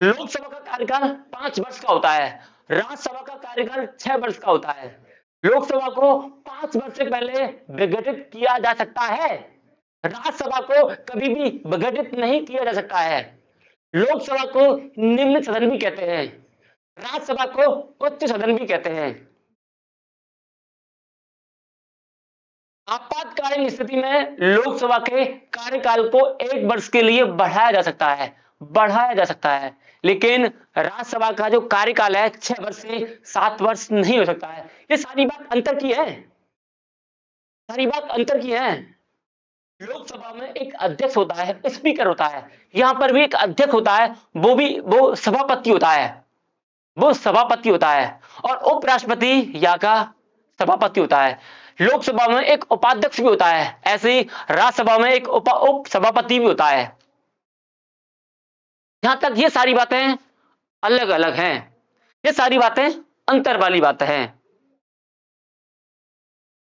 लोकसभा का कार्यकाल 5 वर्ष का होता है, राज्यसभा का कार्यकाल 6 वर्ष का होता है। लोकसभा को 5 वर्ष से पहले विघटित किया जा सकता है, राज्यसभा को कभी भी विघटित नहीं किया जा सकता है। लोकसभा को निम्न सदन भी कहते हैं, राज्यसभा को उच्च सदन भी कहते हैं। आपातकालीन स्थिति में लोकसभा के कार्यकाल को 1 वर्ष के लिए बढ़ाया जा सकता है, बढ़ाया जा सकता है, लेकिन राज्यसभा का जो कार्यकाल है 6 वर्ष से 7 वर्ष नहीं हो सकता है। ये सारी बात अंतर की है, सारी बात अंतर की है। लोकसभा में एक अध्यक्ष होता है, स्पीकर होता है, यहां पर भी एक अध्यक्ष होता है, वो सभापति होता है, वो सभापति होता है, और उपराष्ट्रपति यहाँ का सभापति होता है। लोकसभा में एक उपाध्यक्ष भी होता है, ऐसे ही राज्यसभा में एक उप सभापति भी होता है। यहां तक ये सारी बातें अलग अलग हैं, ये सारी बातें अंतर वाली बातें हैं।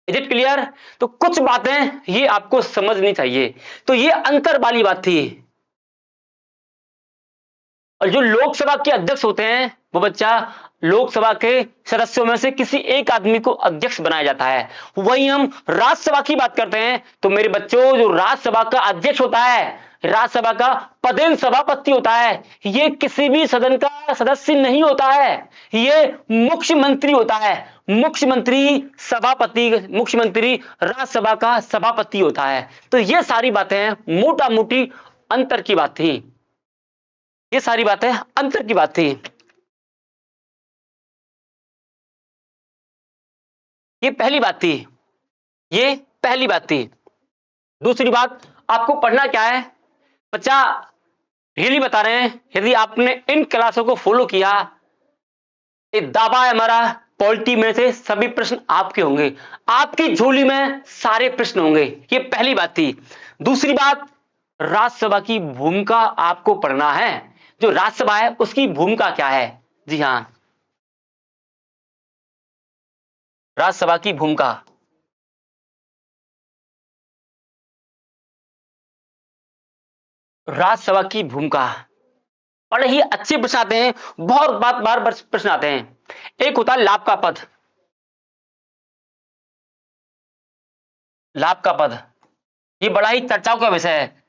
Is it clear? तो कुछ बातें ये आपको समझनी चाहिए। तो ये अंतर वाली बात थी। और जो लोकसभा के अध्यक्ष होते हैं वो बच्चा लोकसभा के सदस्यों में से किसी एक आदमी को अध्यक्ष बनाया जाता है। वहीं हम राज्यसभा की बात करते हैं तो मेरे बच्चों, जो राज्यसभा का अध्यक्ष होता है, राज्यसभा का पदेन सभापति होता है, ये किसी भी सदन का सदस्य नहीं होता है, ये मुख्यमंत्री होता है। मुख्यमंत्री सभापति, मुख्यमंत्री राज्यसभा का सभापति होता है। तो ये सारी बातें मोटा मोटी अंतर की बात थी, ये सारी बातें अंतर की बात थी। ये पहली बात थी, ये पहली बात थी। दूसरी बात, आपको पढ़ना क्या है बच्चा, रियली बता रहे हैं, यदि आपने इन क्लासों को फॉलो किया, ये दावा है हमारा, पॉलिटी में से सभी प्रश्न आपके होंगे, आपकी झोली में सारे प्रश्न होंगे। ये पहली बात थी। दूसरी बात, राज्यसभा की भूमिका आपको पढ़ना है। जो राज्यसभा है उसकी भूमिका क्या है? जी हां, राज्यसभा की भूमिका, राज्यसभा की भूमिका बड़े ही अच्छे प्रश्न आते हैं, बहुत बार प्रश्न आते हैं। एक होता है लाभ का पद, लाभ का पद, ये बड़ा ही चर्चाओं का विषय है।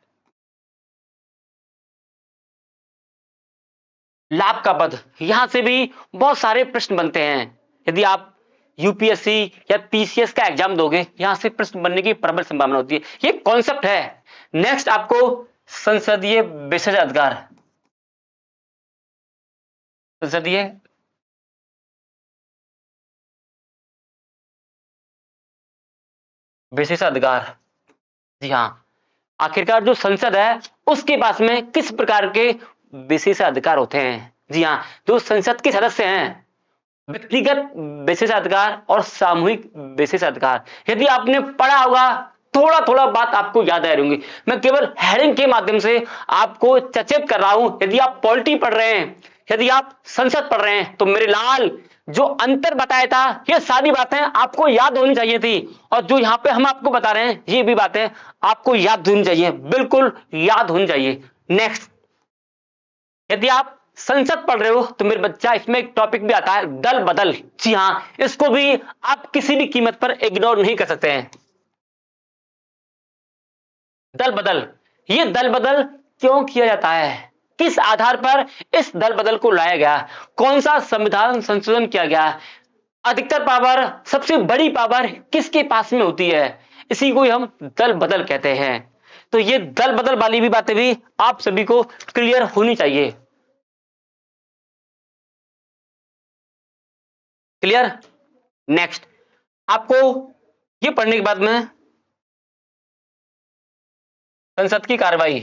लाभ का पद, यहां से भी बहुत सारे प्रश्न बनते हैं। यदि आप यूपीएससी या पीसीएस का एग्जाम दोगे, यहां से प्रश्न बनने की प्रबल संभावना होती है। ये कॉन्सेप्ट है। नेक्स्ट, आपको संसदीय विशेषाधिकार, संसदीय विशेषाधिकार। जी हां, आखिरकार जो संसद है उसके पास में किस प्रकार के विशेषाधिकार होते हैं? जी हां, जो संसद के सदस्य हैं, व्यक्तिगत विशेषाधिकार और सामूहिक विशेषाधिकार। यदि आपने पढ़ा होगा, थोड़ा थोड़ा बात आपको याद आ रही होंगी। मैं केवल हेडिंग के माध्यम से आपको सचेत कर रहा हूं। यदि आप पॉलिटी पढ़ रहे हैं, यदि आप संसद पढ़ रहे हैं, तो मेरे लाल जो अंतर बताया था, ये सारी बातें आपको याद होनी चाहिए थी। और जो यहां पे हम आपको बता रहे हैं, ये भी बातें आपको याद होनी चाहिए, बिल्कुल याद होनी चाहिए। नेक्स्ट, यदि आप संसद पढ़ रहे हो तो मेरे बच्चा, इसमें एक टॉपिक भी आता है दल बदल। जी हां, इसको भी आप किसी भी कीमत पर इग्नोर नहीं कर सकते हैं। दल बदल, ये दल बदल क्यों किया जाता है? किस आधार पर इस दल बदल को लाया गया? कौन सा संविधान संशोधन किया गया? अधिकतर पावर, सबसे बड़ी पावर किसके पास में होती है? इसी को हम दल बदल कहते हैं। तो ये दल बदल वाली भी बातें भी आप सभी को क्लियर होनी चाहिए। क्लियर? नेक्स्ट, आपको ये पढ़ने के बाद में संसद की कार्रवाई,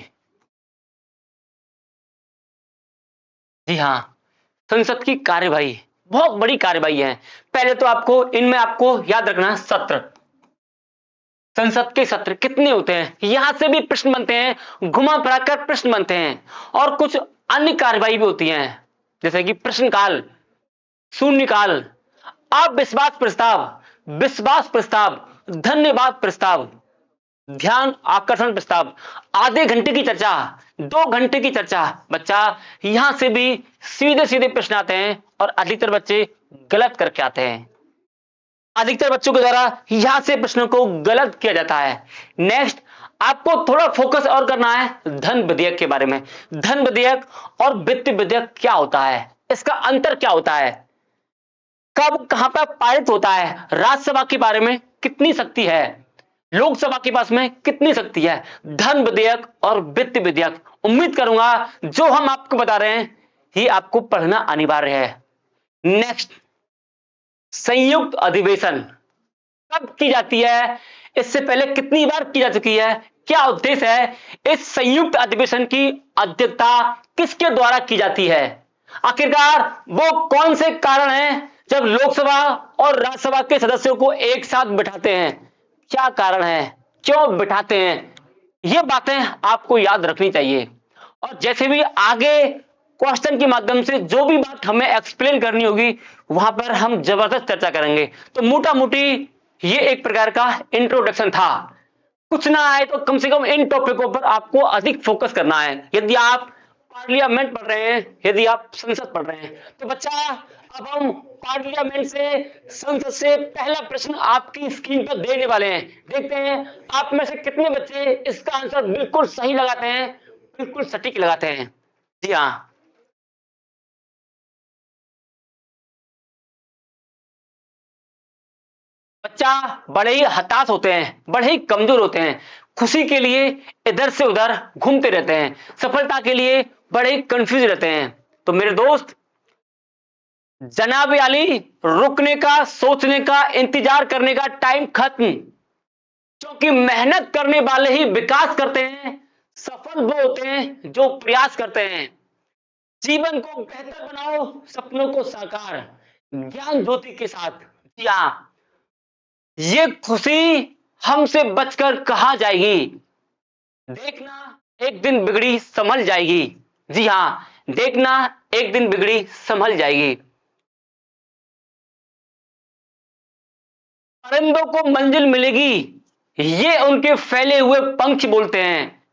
जी हां, संसद की कार्यवाही बहुत बड़ी कार्यवाही है। पहले तो आपको इनमें आपको याद रखना है सत्र, संसद के सत्र कितने होते हैं, यहां से भी प्रश्न बनते हैं, घुमा फिरा कर प्रश्न बनते हैं। और कुछ अन्य कार्यवाही भी होती हैं, जैसे कि प्रश्नकाल, शून्यकाल, अविश्वास प्रस्ताव, विश्वास प्रस्ताव, धन्यवाद प्रस्ताव, ध्यान आकर्षण प्रस्ताव, आधे घंटे की चर्चा, 2 घंटे की चर्चा। बच्चा, यहां से भी सीधे सीधे प्रश्न आते हैं और अधिकतर बच्चे गलत करके आते हैं। अधिकतर बच्चों के द्वारा यहां से प्रश्नों को गलत किया जाता है। नेक्स्ट, आपको थोड़ा फोकस और करना है धन विधेयक के बारे में। धन विधेयक और वित्त विधेयक क्या होता है, इसका अंतर क्या होता है, कब कहां पर पारित होता है, राज्यसभा के बारे में कितनी शक्ति है, लोकसभा के पास में कितनी शक्ति है। धन विधेयक और वित्त विधेयक, उम्मीद करूंगा जो हम आपको बता रहे हैं ये आपको पढ़ना अनिवार्य है। नेक्स्ट, संयुक्त अधिवेशन कब की जाती है, इससे पहले कितनी बार की जा चुकी है, क्या उद्देश्य है, इस संयुक्त अधिवेशन की अध्यक्षता किसके द्वारा की जाती है, आखिरकार वो कौन से कारण हैं जब लोकसभा और राज्यसभा के सदस्यों को एक साथ बिठाते हैं, क्या कारण है, क्यों बिठाते हैं, ये बातें आपको याद रखनी चाहिए। और जैसे भी आगे क्वेश्चन के माध्यम से जो भी बात हमें एक्सप्लेन करनी होगी, वहां पर हम जबरदस्त चर्चा करेंगे। तो मोटा मोटी ये एक प्रकार का इंट्रोडक्शन था। कुछ ना आए तो कम से कम इन टॉपिकों पर आपको अधिक फोकस करना है। यदि आप पार्लियामेंट पढ़ रहे हैं, यदि आप संसद पढ़ रहे हैं। तो बच्चा अब हम पार्लियामेंट से, संसद से पहला प्रश्न आपकी स्क्रीन पर देने वाले हैं। देखते हैं आप में से कितने बच्चे इसका आंसर बिल्कुल सही लगाते हैं, बिल्कुल सटीक लगाते हैं। जी हाँ, बच्चा बड़े ही हताश होते हैं, बड़े ही कमजोर होते हैं, खुशी के लिए इधर से उधर घूमते रहते हैं, सफलता के लिए बड़े ही कंफ्यूज रहते हैं। तो मेरे दोस्त, जनाब अली, रुकने का, सोचने का, इंतजार करने का टाइम खत्म। क्योंकि मेहनत करने वाले ही विकास करते हैं, सफल वो होते हैं जो प्रयास करते हैं। जीवन को बेहतर बनाओ, सपनों को साकार, ज्ञान ज्योति के साथ। जी हाँ, ये खुशी हमसे बचकर कहां जाएगी, देखना एक दिन बिगड़ी संभल जाएगी। जी हाँ, देखना एक दिन बिगड़ी संभल जाएगी। परिंदों को मंजिल मिलेगी, ये उनके फैले हुए पंख बोलते हैं।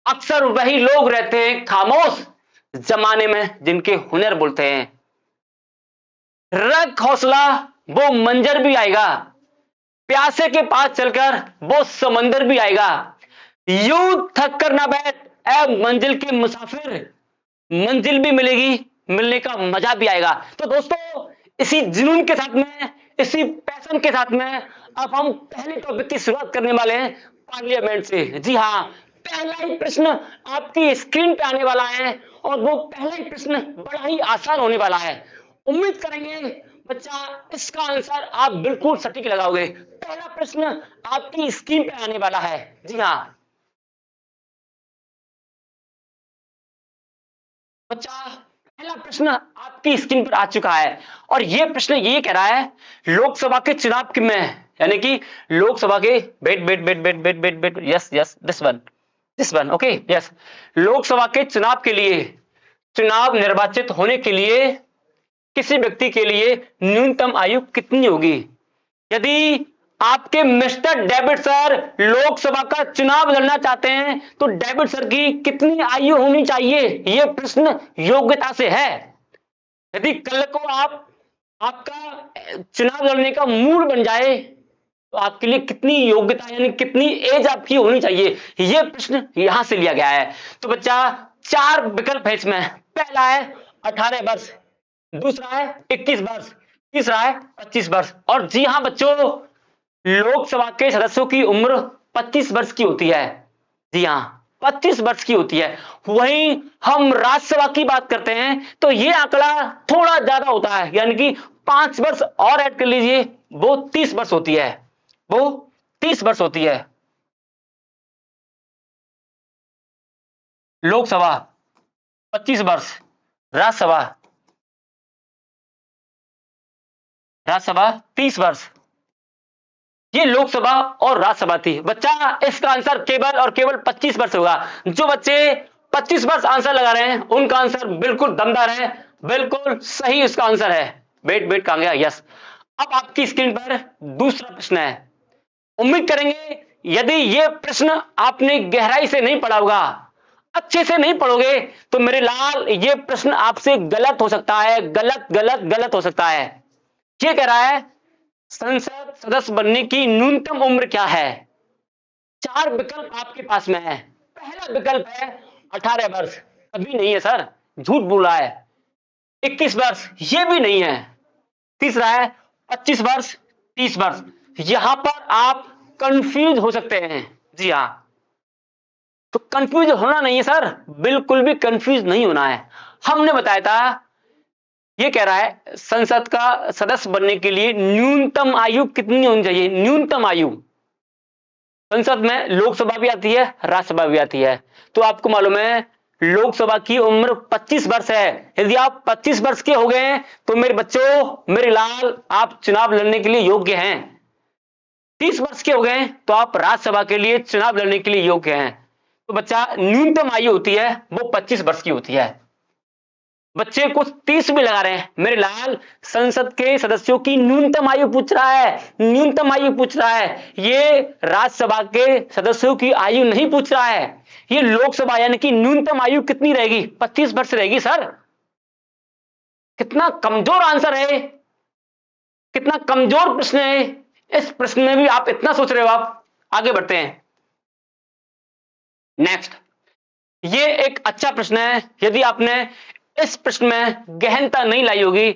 अक्सर वही लोग रहते हैं खामोश, जमाने में जिनके हुनर बोलते हैं। रख हौसला, वो मंजर भी आएगा, प्यासे के पास चलकर वो समंदर भी आएगा। यूं थक कर ना बैठ ऐ मंजिल के मुसाफिर, मंजिल भी मिलेगी, मिलने का मजा भी आएगा। तो दोस्तों, इसी जुनून के साथ में, इसी पैशन के साथ में अब हम पहले टॉपिक की शुरुआत करने वाले हैं, पार्लियामेंट से। जी हाँ, पहला ही प्रश्न आपकी स्क्रीन पे आने वाला है और वो पहला ही प्रश्न बड़ा ही आसान होने वाला है। उम्मीद करेंगे बच्चा इसका आंसर आप बिल्कुल सटीक लगाओगे। पहला प्रश्न आपकी स्क्रीन पे आने वाला है। जी हाँ बच्चा, पहला प्रश्न आपकी स्क्रीन पर आ चुका है और यह प्रश्न ये कह रहा है, लोकसभा के चुनाव की में, यानी कि लोकसभा के, wait wait wait wait wait wait wait, yes yes, this one okay, yes, Lok Sabha के चुनाव के लिए, चुनाव निर्वाचित होने के लिए किसी व्यक्ति के लिए न्यूनतम आयु कितनी होगी? यदि आपके मिस्टर डेविड सर लोकसभा का चुनाव लड़ना चाहते हैं तो डेविड सर की कितनी आयु होनी चाहिए, यह प्रश्न योग्यता से है। यदि कल को आपका चुनाव लड़ने का मूड बन जाए तो आपके लिए कितनी योग्यता, यानी कितनी एज आपकी होनी चाहिए, यह प्रश्न यहां से लिया गया है। तो बच्चा, 4 विकल्प है इसमें। पहला है 18 वर्ष, दूसरा है 21 वर्ष, तीसरा है 25 वर्ष। और जी हां बच्चों, लोकसभा के सदस्यों की उम्र 25 वर्ष की होती है। जी हां, 25 वर्ष की होती है। वहीं हम राज्यसभा की बात करते हैं तो यह आंकड़ा थोड़ा ज्यादा होता है, यानी कि 5 वर्ष और ऐड कर लीजिए, वो 30 वर्ष होती है, वो 30 वर्ष होती है। लोकसभा 25 वर्ष, राज्यसभा 30 वर्ष। ये लोकसभा और राज्यसभा थी। बच्चा, इसका आंसर केवल और केवल 25 वर्ष होगा। जो बच्चे 25 वर्ष आंसर लगा रहे हैं उनका आंसर बिल्कुल दमदार है, बिल्कुल सही उसका आंसर है। वेट वेट कहां गया, यस। अब आपकी स्क्रीन पर दूसरा प्रश्न है। उम्मीद करेंगे यदि यह प्रश्न आपने गहराई से नहीं पढ़ा होगा, अच्छे से नहीं पढ़ोगे तो मेरे लाल यह प्रश्न आपसे गलत हो सकता है, गलत गलत गलत हो सकता है। यह कह रहा है, संसद सदस्य बनने की न्यूनतम उम्र क्या है? 4 विकल्प आपके पास में है। पहला विकल्प है 18 वर्ष, अभी नहीं है सर, झूठ बोल रहा है। 21 वर्ष, यह भी नहीं है। तीसरा है 25 वर्ष, 30 वर्ष। यहां पर आप कंफ्यूज हो सकते हैं। जी हां, तो कंफ्यूज होना नहीं है सर, बिल्कुल भी कंफ्यूज नहीं होना है। हमने बताया था, ये कह रहा है संसद का सदस्य बनने के लिए न्यूनतम आयु कितनी होनी चाहिए? न्यूनतम आयु, संसद में लोकसभा भी आती है, राज्यसभा भी आती है। तो आपको मालूम है लोकसभा की उम्र 25 वर्ष है। यदि आप 25 वर्ष के हो गए तो मेरे बच्चों, मेरे लाल, आप चुनाव लड़ने के लिए योग्य हैं। 30 वर्ष के हो गए तो आप राज्यसभा के लिए चुनाव लड़ने के लिए योग्य हैं। तो बच्चा, न्यूनतम आयु होती है वो 25 वर्ष की होती है। बच्चे कुछ 30 भी लगा रहे हैं। मेरे लाल, संसद के सदस्यों की न्यूनतम आयु पूछ रहा है, न्यूनतम आयु पूछ रहा है। ये राज्यसभा के सदस्यों की आयु नहीं पूछ रहा है, ये लोकसभा यानी कि न्यूनतम आयु कितनी रहेगी, 25 वर्ष रहेगी। सर कितना कमजोर आंसर है, कितना कमजोर प्रश्न है। इस प्रश्न में भी आप इतना सोच रहे हो। आप आगे बढ़ते हैं। नेक्स्ट, ये एक अच्छा प्रश्न है। यदि आपने इस प्रश्न में गहनता नहीं लाई होगी,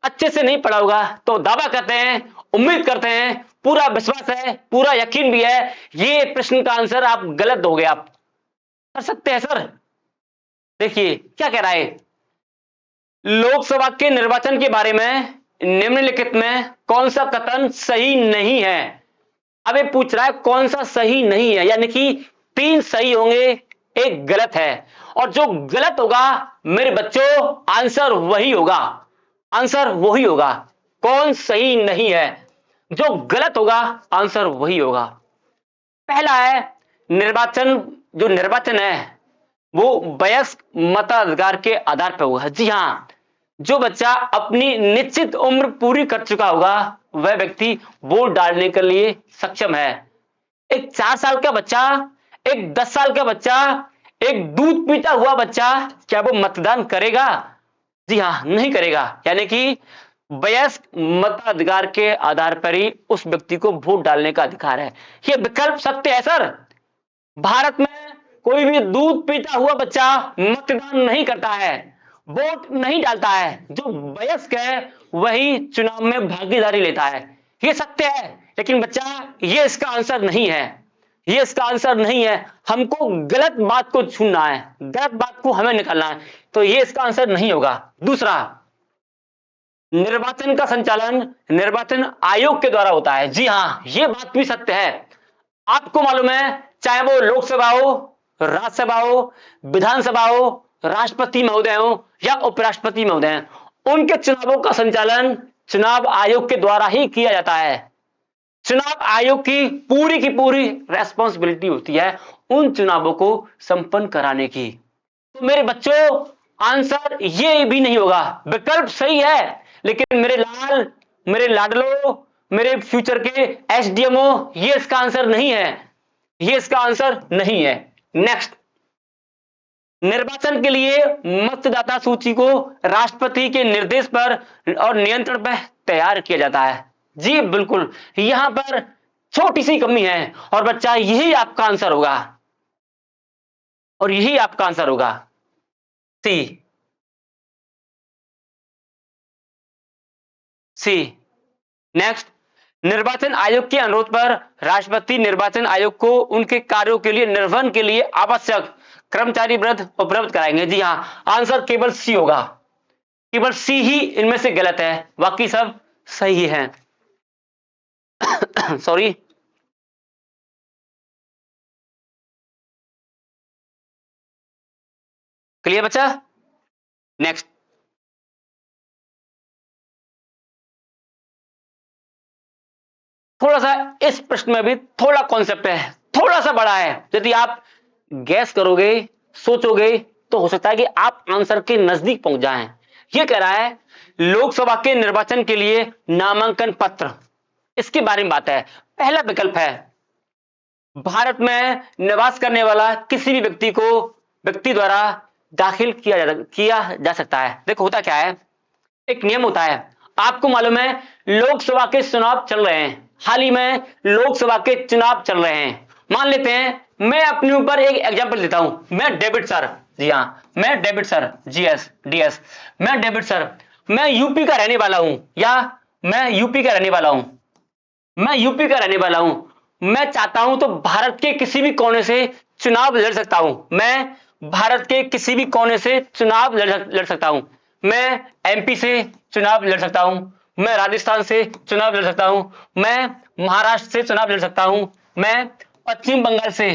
अच्छे से नहीं पढ़ा होगा, तो दावा करते हैं, उम्मीद करते हैं, पूरा विश्वास है, पूरा यकीन भी है, ये प्रश्न का आंसर आप गलत दोगे। आप कर सकते हैं सर। देखिए क्या कह रहा है, लोकसभा के निर्वाचन के बारे में निम्नलिखित में कौन सा कथन सही नहीं है। अब ये पूछ रहा है कौन सा सही नहीं है, यानी कि 3 सही होंगे, एक गलत है, और जो गलत होगा मेरे बच्चों आंसर वही होगा, आंसर वही होगा। कौन सही नहीं है, जो गलत होगा आंसर वही होगा। पहला है निर्वाचन, जो निर्वाचन है वो वयस्क मताधिकार के आधार पर होगा। जी हां, जो बच्चा अपनी निश्चित उम्र पूरी कर चुका होगा वह व्यक्ति वोट डालने के लिए सक्षम है। एक 4 साल का बच्चा, एक 10 साल का बच्चा, एक दूध पीता हुआ बच्चा, क्या वो मतदान करेगा? जी हां, नहीं करेगा। यानी कि वयस्क मताधिकार के आधार पर ही उस व्यक्ति को वोट डालने का अधिकार है। यह विकल्प सत्य है सर। भारत में कोई भी दूध पीता हुआ बच्चा मतदान नहीं करता है, वोट नहीं डालता है। जो वयस्क है वही चुनाव में भागीदारी लेता है। यह सत्य है, लेकिन बच्चा ये इसका आंसर नहीं है, ये इसका आंसर नहीं है। हमको गलत बात को चुनना है, गलत बात को हमें निकालना है, तो ये इसका आंसर नहीं होगा। दूसरा, निर्वाचन का संचालन निर्वाचन आयोग के द्वारा होता है। जी हां, ये बात भी सत्य है। आपको मालूम है, चाहे वो लोकसभा हो, राज्यसभा हो, विधानसभा हो, राष्ट्रपति महोदय हो या उपराष्ट्रपति महोदय हो, उनके चुनावों का संचालन चुनाव आयोग के द्वारा ही किया जाता है। चुनाव आयोग की पूरी रेस्पॉन्सिबिलिटी होती है उन चुनावों को संपन्न कराने की। तो मेरे बच्चों आंसर ये भी नहीं होगा। विकल्प सही है, लेकिन मेरे लाल, मेरे लाडलो, मेरे फ्यूचर के एसडीएमओ, ये इसका आंसर नहीं है, ये इसका आंसर नहीं है। नेक्स्ट, निर्वाचन के लिए मतदाता सूची को राष्ट्रपति के निर्देश पर और नियंत्रण पर तैयार किया जाता है। जी बिल्कुल, यहां पर छोटी सी कमी है, और बच्चा यही आपका आंसर होगा, और यही आपका आंसर होगा। सी, सी। नेक्स्ट, निर्वाचन आयोग के अनुरोध पर राष्ट्रपति निर्वाचन आयोग को उनके कार्यों के लिए निर्वहन के लिए आवश्यक कर्मचारी वृत्त उपलब्ध कराएंगे। जी हां, आंसर केवल सी होगा, केवल सी ही इनमें से गलत है, बाकी सब सही है। सॉरी। क्लियर बच्चा? नेक्स्ट, थोड़ा सा इस प्रश्न में भी थोड़ा कॉन्सेप्ट है, थोड़ा सा बड़ा है। यदि आप गैस करोगे, सोचोगे, तो हो सकता है कि आप आंसर के नजदीक पहुंच जाएं। यह कह रहा है लोकसभा के निर्वाचन के लिए नामांकन पत्र, इसके बारे में बात है। पहला विकल्प है भारत में निवास करने वाला किसी भी व्यक्ति द्वारा दाखिल किया जा सकता है। देखो होता क्या है, एक नियम होता है। आपको मालूम है लोकसभा के चुनाव चल रहे हैं, हाल ही में लोकसभा के चुनाव चल रहे हैं। मान लेते हैं, मैं अपने ऊपर एक एग्जांपल देता हूं। मैं डेविड सर, जी हां, मैं डेविड सर, जीएस डीएस, मैं डेविड सर, मैं यूपी का रहने वाला हूं, या मैं यूपी का रहने वाला हूं, मैं यूपी का रहने वाला हूं। मैं चाहता हूं तो भारत के किसी भी कोने से चुनाव लड़ सकता हूं। मैं भारत के किसी भी कोने से चुनाव लड़ सकता हूं। मैं एमपी से चुनाव लड़ सकता हूं, मैं राजस्थान से चुनाव लड़ सकता हूं, मैं महाराष्ट्र से चुनाव लड़ सकता हूं, मैं पश्चिम बंगाल से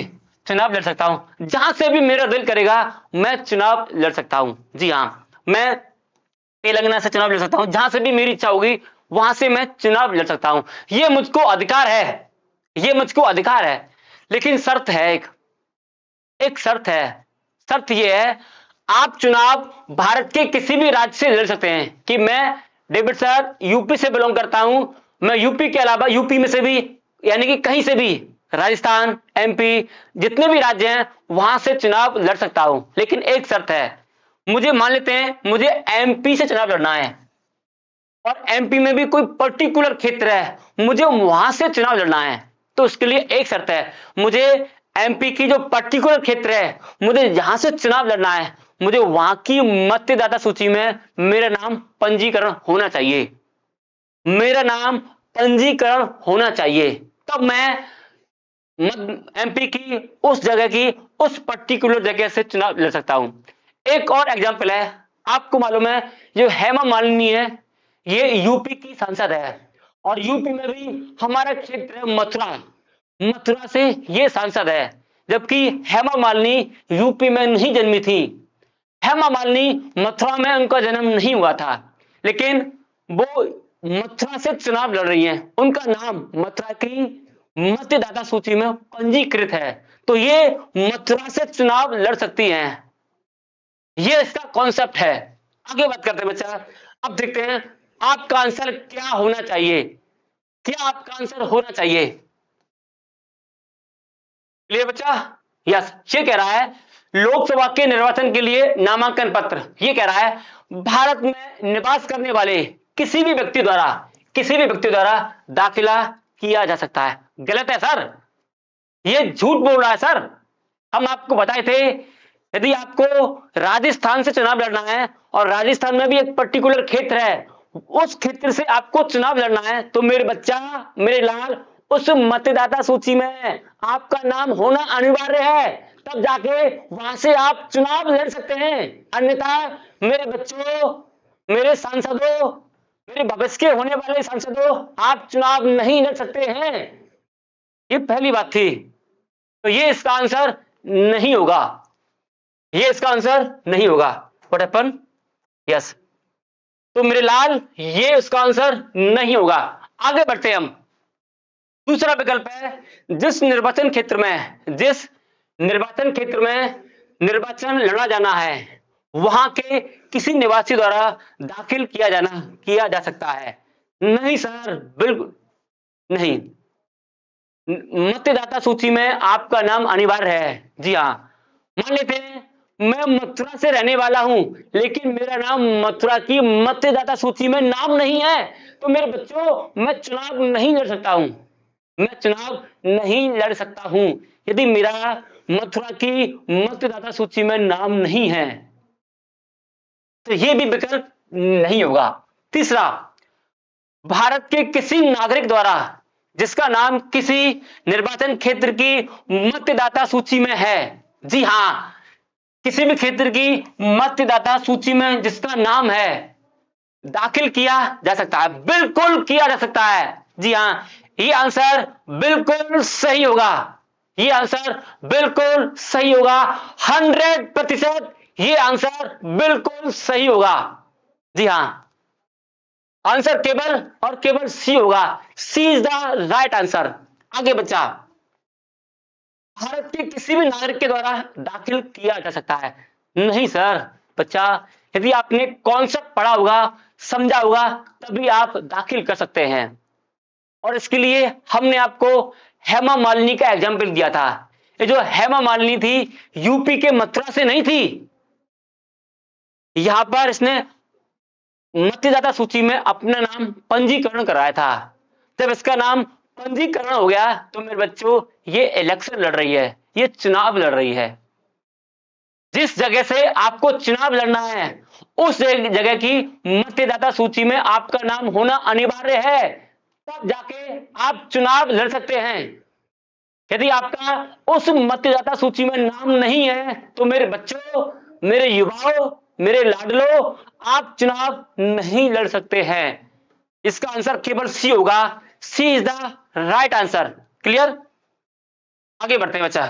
चुनाव लड़ सकता हूं। जहां से भी मेरा दिल करेगा मैं चुनाव लड़ सकता हूं। जी हां, मैं तेलंगाना से चुनाव लड़ सकता हूं, जहां से भी मेरी इच्छा होगी वहां से मैं चुनाव लड़ सकता हूं। यह मुझको अधिकार है, यह मुझको अधिकार है। लेकिन शर्त है, एक शर्त है। शर्त यह है, आप चुनाव भारत के किसी भी राज्य से लड़ सकते हैं कि मैं डेविड सर यूपी से बिलोंग करता हूं, मैं यूपी के अलावा यूपी में से भी यानी कि कहीं से भी राजस्थान, एमपी, जितने भी राज्य हैं वहां से चुनाव लड़ सकता हूं। लेकिन एक शर्त है, मुझे मान लेते हैं मुझे एमपी से चुनाव लड़ना है और एमपी में भी कोई पर्टिकुलर क्षेत्र है, मुझे वहां से चुनाव लड़ना है, तो उसके लिए एक शर्त है, मुझे एमपी की जो पर्टिकुलर क्षेत्र है मुझे जहां से चुनाव लड़ना है, मुझे वहां की मतदाता सूची में मेरा नाम पंजीकरण होना चाहिए, मेरा नाम पंजीकरण होना चाहिए, तब मैं एमपी की उस जगह की उस पर्टिकुलर जगह से चुनाव लड़ सकता हूं। एक और एग्जांपल है, आपको मालूम है जो हेमा मालिनी है ये यूपी की सांसद है और यूपी में भी हमारा क्षेत्र है मथुरा, मथुरा से ये सांसद है, जबकि हेमा मालिनी यूपी में नहीं जन्मी थी, हेमा मालिनी मथुरा में उनका जन्म नहीं हुआ था, लेकिन वो मथुरा से चुनाव लड़ रही हैं, उनका नाम मथुरा की मतदाता सूची में पंजीकृत है, तो ये मथुरा से चुनाव लड़ सकती हैं। ये इसका कॉन्सेप्ट है। आगे बात करते हैं बच्चा, अब देखते हैं आपका आंसर क्या होना चाहिए, क्या आपका आंसर होना चाहिए। क्लियर बच्चा? यस, ये कह रहा है लोकसभा के निर्वाचन के लिए नामांकन पत्र, ये कह रहा है भारत में निवास करने वाले किसी भी व्यक्ति द्वारा, किसी भी व्यक्ति द्वारा दाखिला किया जा सकता है। गलत है सर, ये झूठ बोल रहा है सर। हम आपको बताए थे यदि आपको राजस्थान से चुनाव लड़ना है और राजस्थान में भी एक पर्टिकुलर क्षेत्र है, उस क्षेत्र से आपको चुनाव लड़ना है, तो मेरे बच्चा, मेरे लाल, उस मतदाता सूची में आपका नाम होना अनिवार्य है, तब जाके वहां से आप चुनाव लड़ सकते हैं। अन्यथा मेरे बच्चों, मेरे सांसदों, मेरे भविष्य के होने वाले सांसदों, आप चुनाव नहीं लड़ सकते हैं। ये पहली बात थी, तो ये इसका आंसर नहीं होगा, ये इसका आंसर नहीं होगा। What happen? यस, तो मेरे लाल ये उसका आंसर नहीं होगा। आगे बढ़ते हैं हम। दूसरा विकल्प है जिस निर्वाचन क्षेत्र में, जिस निर्वाचन क्षेत्र में निर्वाचन लड़ा जाना है वहां के किसी निवासी द्वारा दाखिल किया जा सकता है। नहीं सर, बिल्कुल नहीं, मतदाता सूची में आपका नाम अनिवार्य है। जी हाँ, मान लेते हैं मैं मथुरा से रहने वाला हूं लेकिन मेरा नाम मथुरा की मतदाता सूची में नाम नहीं है, तो मेरे बच्चों मैं चुनाव नहीं लड़ सकता हूं, मैं चुनाव नहीं लड़ सकता हूं यदि मेरा मथुरा की मतदाता सूची में नाम नहीं है, तो यह भी विकल्प नहीं होगा। तीसरा, भारत के किसी नागरिक द्वारा जिसका नाम किसी निर्वाचन क्षेत्र की मतदाता सूची में है, जी हां, किसी भी क्षेत्र की मतदाता सूची में जिसका नाम है दाखिल किया जा सकता है, बिल्कुल किया जा सकता है। जी हां, ये आंसर बिल्कुल सही होगा, ये आंसर बिल्कुल सही होगा, 100% ये आंसर बिल्कुल सही होगा। जी हां, आंसर केवल और केवल सी होगा, C is the right answer. आगे बच्चा, भारत के किसी भी नागरिक के द्वारा दाखिल किया जा सकता है। नहीं सर बच्चा, यदि आपने कॉन्सेप्ट पढ़ा होगा, समझा होगा, तभी आप दाखिल कर सकते हैं। और इसके लिए हमने आपको हेमा मालिनी का एग्जाम्पल दिया था। ये जो हेमा मालिनी थी यूपी के मथुरा से नहीं थी, यहां पर इसने मतदाता सूची में अपना नाम पंजीकरण कराया था। जब इसका नाम पंजीकरण हो गया तो मेरे बच्चों ये इलेक्शन लड़ रही है, ये चुनाव लड़ रही है। जिस जगह से आपको चुनाव लड़ना है उस जगह की मतदाता सूची में आपका नाम होना अनिवार्य है, तब जाके आप चुनाव लड़ सकते हैं। यदि आपका उस मतदाता सूची में नाम नहीं है तो मेरे बच्चों, मेरे युवाओं, मेरे लाडलो, आप चुनाव नहीं लड़ सकते हैं। इसका आंसर केवल सी होगा, C is the right answer. Clear? आगे बढ़ते हैं बच्चा।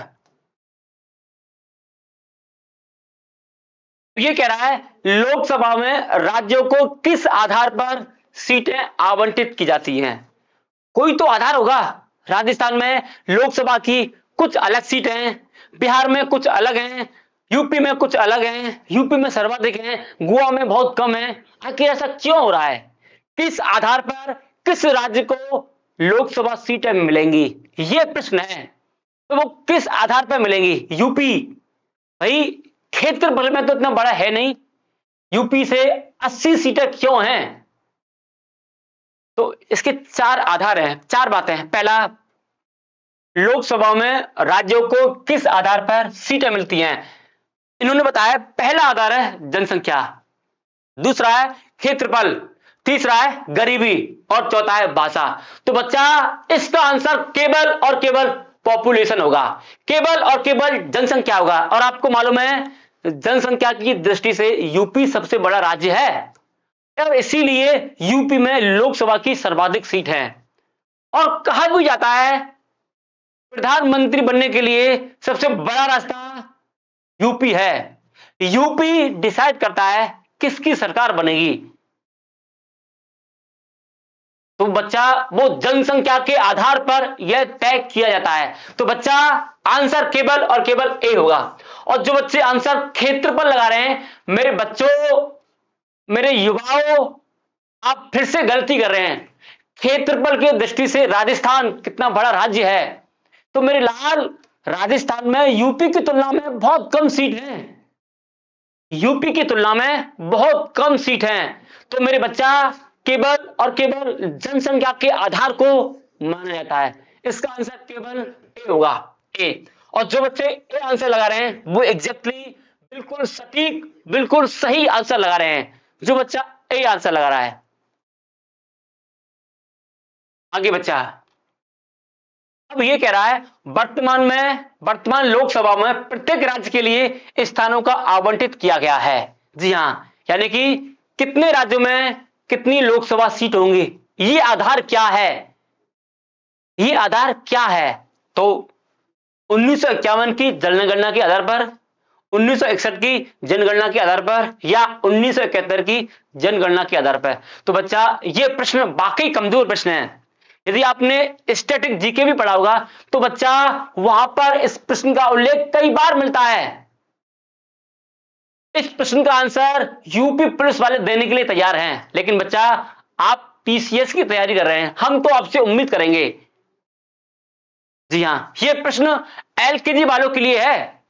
ये कह रहा है लोकसभा में राज्यों को किस आधार पर सीटें आवंटित की जाती हैं। कोई तो आधार होगा। राजस्थान में लोकसभा की कुछ अलग सीटें हैं, बिहार में कुछ अलग हैं, यूपी में कुछ अलग हैं, यूपी में सर्वाधिक हैं, गोवा में बहुत कम है। आखिर ऐसा क्यों हो रहा है? किस आधार पर किस राज्य को लोकसभा सीटें मिलेंगी, ये प्रश्न है। तो वो किस आधार पर मिलेंगी? यूपी भाई क्षेत्रफल में तो इतना बड़ा है नहीं, यूपी से 80 सीटें क्यों हैं? तो इसके चार आधार हैं, चार बातें हैं। पहला, लोकसभा में राज्यों को किस आधार पर सीटें मिलती हैं, इन्होंने बताया। पहला आधार है जनसंख्या, दूसरा है क्षेत्रफल, तीसरा है गरीबी और चौथा है भाषा। तो बच्चा इसका आंसर केवल और केवल पॉपुलेशन होगा, केवल और केवल जनसंख्या होगा। और आपको मालूम है जनसंख्या की दृष्टि से यूपी सबसे बड़ा राज्य है और इसीलिए यूपी में लोकसभा की सर्वाधिक सीट है। और कहा भी जाता है प्रधानमंत्री बनने के लिए सबसे बड़ा रास्ता यूपी है। यूपी डिसाइड करता है किसकी सरकार बनेगी। तो बच्चा वो जनसंख्या के आधार पर यह तय किया जाता है। तो बच्चा आंसर केवल और केवल ए होगा। और जो बच्चे आंसर क्षेत्रफल लगा रहे हैं, मेरे बच्चों, मेरे युवाओं, आप फिर से गलती कर रहे हैं। क्षेत्रफल की दृष्टि से राजस्थान कितना बड़ा राज्य है, तो मेरे लाल राजस्थान में यूपी की तुलना में बहुत कम सीट है, यूपी की तुलना में बहुत कम सीट हैं। तो मेरे बच्चा केवल और केवल जनसंख्या के आधार को माना जाता है। इसका आंसर केवल ए होगा, ए। और जो बच्चे ए आंसर लगा रहे हैं वो एग्जैक्टली बिल्कुल सटीक, बिल्कुल सही आंसर लगा रहे हैं, जो बच्चा ए आंसर लगा रहा है। आगे बच्चा अब ये कह रहा है वर्तमान लोकसभा में प्रत्येक राज्य के लिए स्थानों का आवंटित किया गया है। जी हां, यानी कि कितने राज्यों में कितनी लोकसभा सीट होंगी, ये आधार क्या है, ये आधार क्या है? तो 1951 की जनगणना के आधार पर, 1961 की जनगणना के आधार पर या 1971 की जनगणना के आधार पर। तो बच्चा ये प्रश्न वाकई कमजोर प्रश्न है। यदि आपने स्टैटिक जीके भी पढ़ा होगा तो बच्चा वहां पर इस प्रश्न का उल्लेख कई बार मिलता है। इस प्रश्न का आंसर यूपी पुलिस वाले देने के लिए तैयार हैं, लेकिन बच्चा आप पीसीएस की तैयारी कर रहे हैं, हम तो आपसे उम्मीद करेंगे। जी हां, यह प्रश्न एलकेजी वालों के लिए है,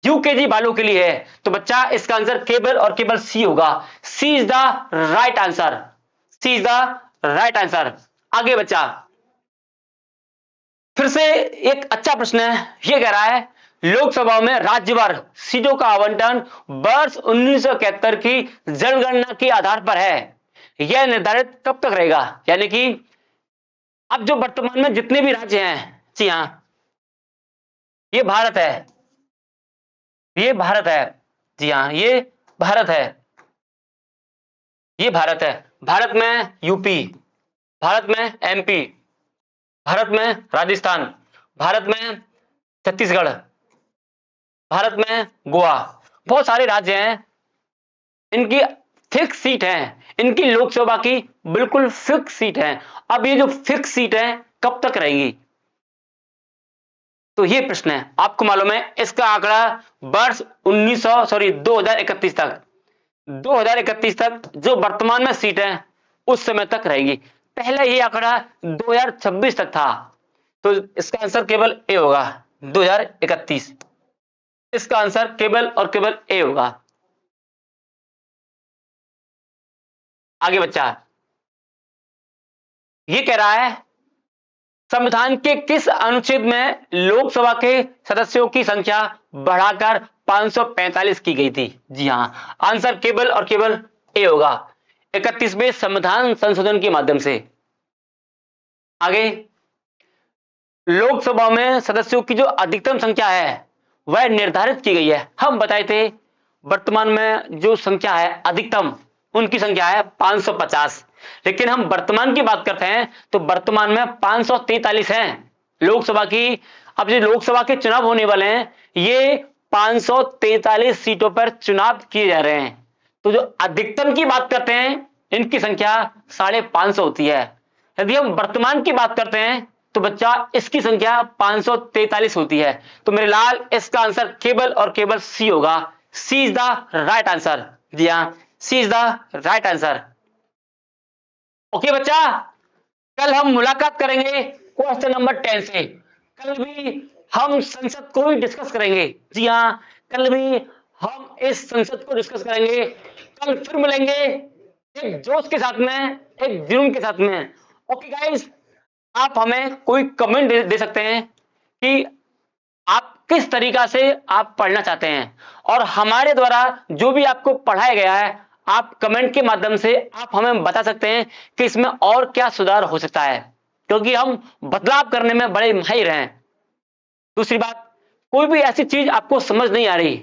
यूकेजी वालों के लिए है। तो बच्चा इसका आंसर केवल और केवल सी होगा। C is the right answer, C is the right answer. आगे बच्चा फिर से एक अच्छा प्रश्न है, यह कह रहा है लोकसभा में राज्यवार सीटों का आवंटन वर्ष 1971 की जनगणना के आधार पर है, यह निर्धारित कब तक रहेगा? यानी कि अब जो वर्तमान में जितने भी राज्य हैं, जी हां, ये भारत है, ये भारत है, जी हां, ये भारत है, ये भारत है। भारत में यूपी, भारत में एमपी, भारत में राजस्थान, भारत में छत्तीसगढ़, भारत में गोवा, बहुत सारे राज्य हैं, इनकी फिक्स सीट है, इनकी लोकसभा की बिल्कुल फिक्स सीट है। अब ये जो फिक्स सीट है कब तक रहेगी, तो ये प्रश्न है। आपको मालूम है इसका आंकड़ा वर्ष 2031 तक, 2031 तक जो वर्तमान में सीट है उस समय तक रहेगी। पहले ये आंकड़ा 2026 तक था, तो इसका आंसर केवल ए होगा, 2031। इसका आंसर केवल और केवल ए होगा। आगे बच्चा ये कह रहा है संविधान के किस अनुच्छेद में लोकसभा के सदस्यों की संख्या बढ़ाकर 545 की गई थी? जी हां, आंसर केवल और केवल ए होगा, 31वें संविधान संशोधन के माध्यम से। आगे लोकसभा में सदस्यों की जो अधिकतम संख्या है वह निर्धारित की गई है। हम बताए थे वर्तमान में जो संख्या है अधिकतम, उनकी संख्या है 550, लेकिन हम वर्तमान की बात करते हैं तो वर्तमान में 543 हैं लोकसभा की। अब जो लोकसभा के चुनाव होने वाले हैं ये 543 सीटों पर चुनाव किए जा रहे हैं। तो जो अधिकतम की बात करते हैं इनकी संख्या 550 होती है। यदि हम वर्तमान की बात करते हैं तो बच्चा इसकी संख्या 543 होती है। तो मेरे लाल इसका आंसर केवल और केवल सी होगा। C is the right answer. जी हाँ, C is the right answer. Okay बच्चा, कल हम मुलाकात करेंगे क्वेश्चन नंबर 10 से। कल भी हम संसद को ही डिस्कस करेंगे। जी हाँ, कल भी हम इस संसद को डिस्कस करेंगे। कल फिर मिलेंगे एक जोश के साथ में, एक जुनून के साथ में। ओके गाइस, आप हमें कोई कमेंट दे सकते हैं कि आप किस तरीका से आप पढ़ना चाहते हैं, और हमारे द्वारा जो भी आपको पढ़ाया गया है आप कमेंट के माध्यम से आप हमें बता सकते हैं कि इसमें और क्या सुधार हो सकता है, क्योंकि हम बदलाव करने में बड़े माहिर हैं। दूसरी बात, कोई भी ऐसी चीज आपको समझ नहीं आ रही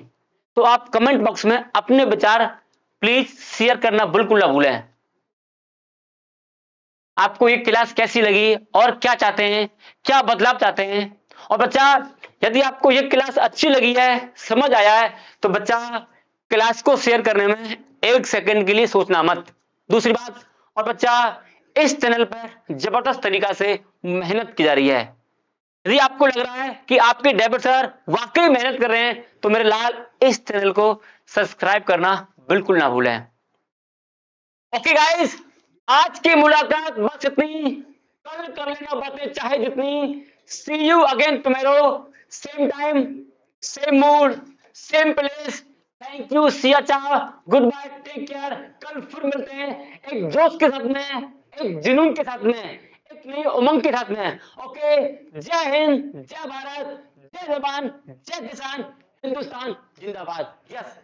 तो आप कमेंट बॉक्स में अपने विचार प्लीज शेयर करना बिल्कुल ना भूलें। आपको ये क्लास कैसी लगी और क्या चाहते हैं, क्या बदलाव चाहते हैं। और बच्चा, यदि आपको ये क्लास अच्छी लगी है, समझ आया है, तो बच्चा क्लास को शेयर करने में 1 सेकंड के लिए सोचना मत। दूसरी बात, और बच्चा इस चैनल पर जबरदस्त तरीका से मेहनत की जा रही है। यदि आपको लग रहा है कि आपके डेविड सर वाकई मेहनत कर रहे हैं तो मेरे लाल इस चैनल को सब्सक्राइब करना बिल्कुल ना भूलें। ओके गाइस, आज की मुलाकात बस इतनी। कल कर लेना बातें चाहे जितनी। See you again tomorrow, same time, same mood, same place. Thank you, सिया चाह, गुड बाय, टेक केयर। कल फिर मिलते हैं एक जोश के साथ में, एक जुनून के साथ में, एक नई उमंग के साथ में। ओके, जय हिंद, जय भारत, जय जवान, जय किसान, हिंदुस्तान जिंदाबाद। यस।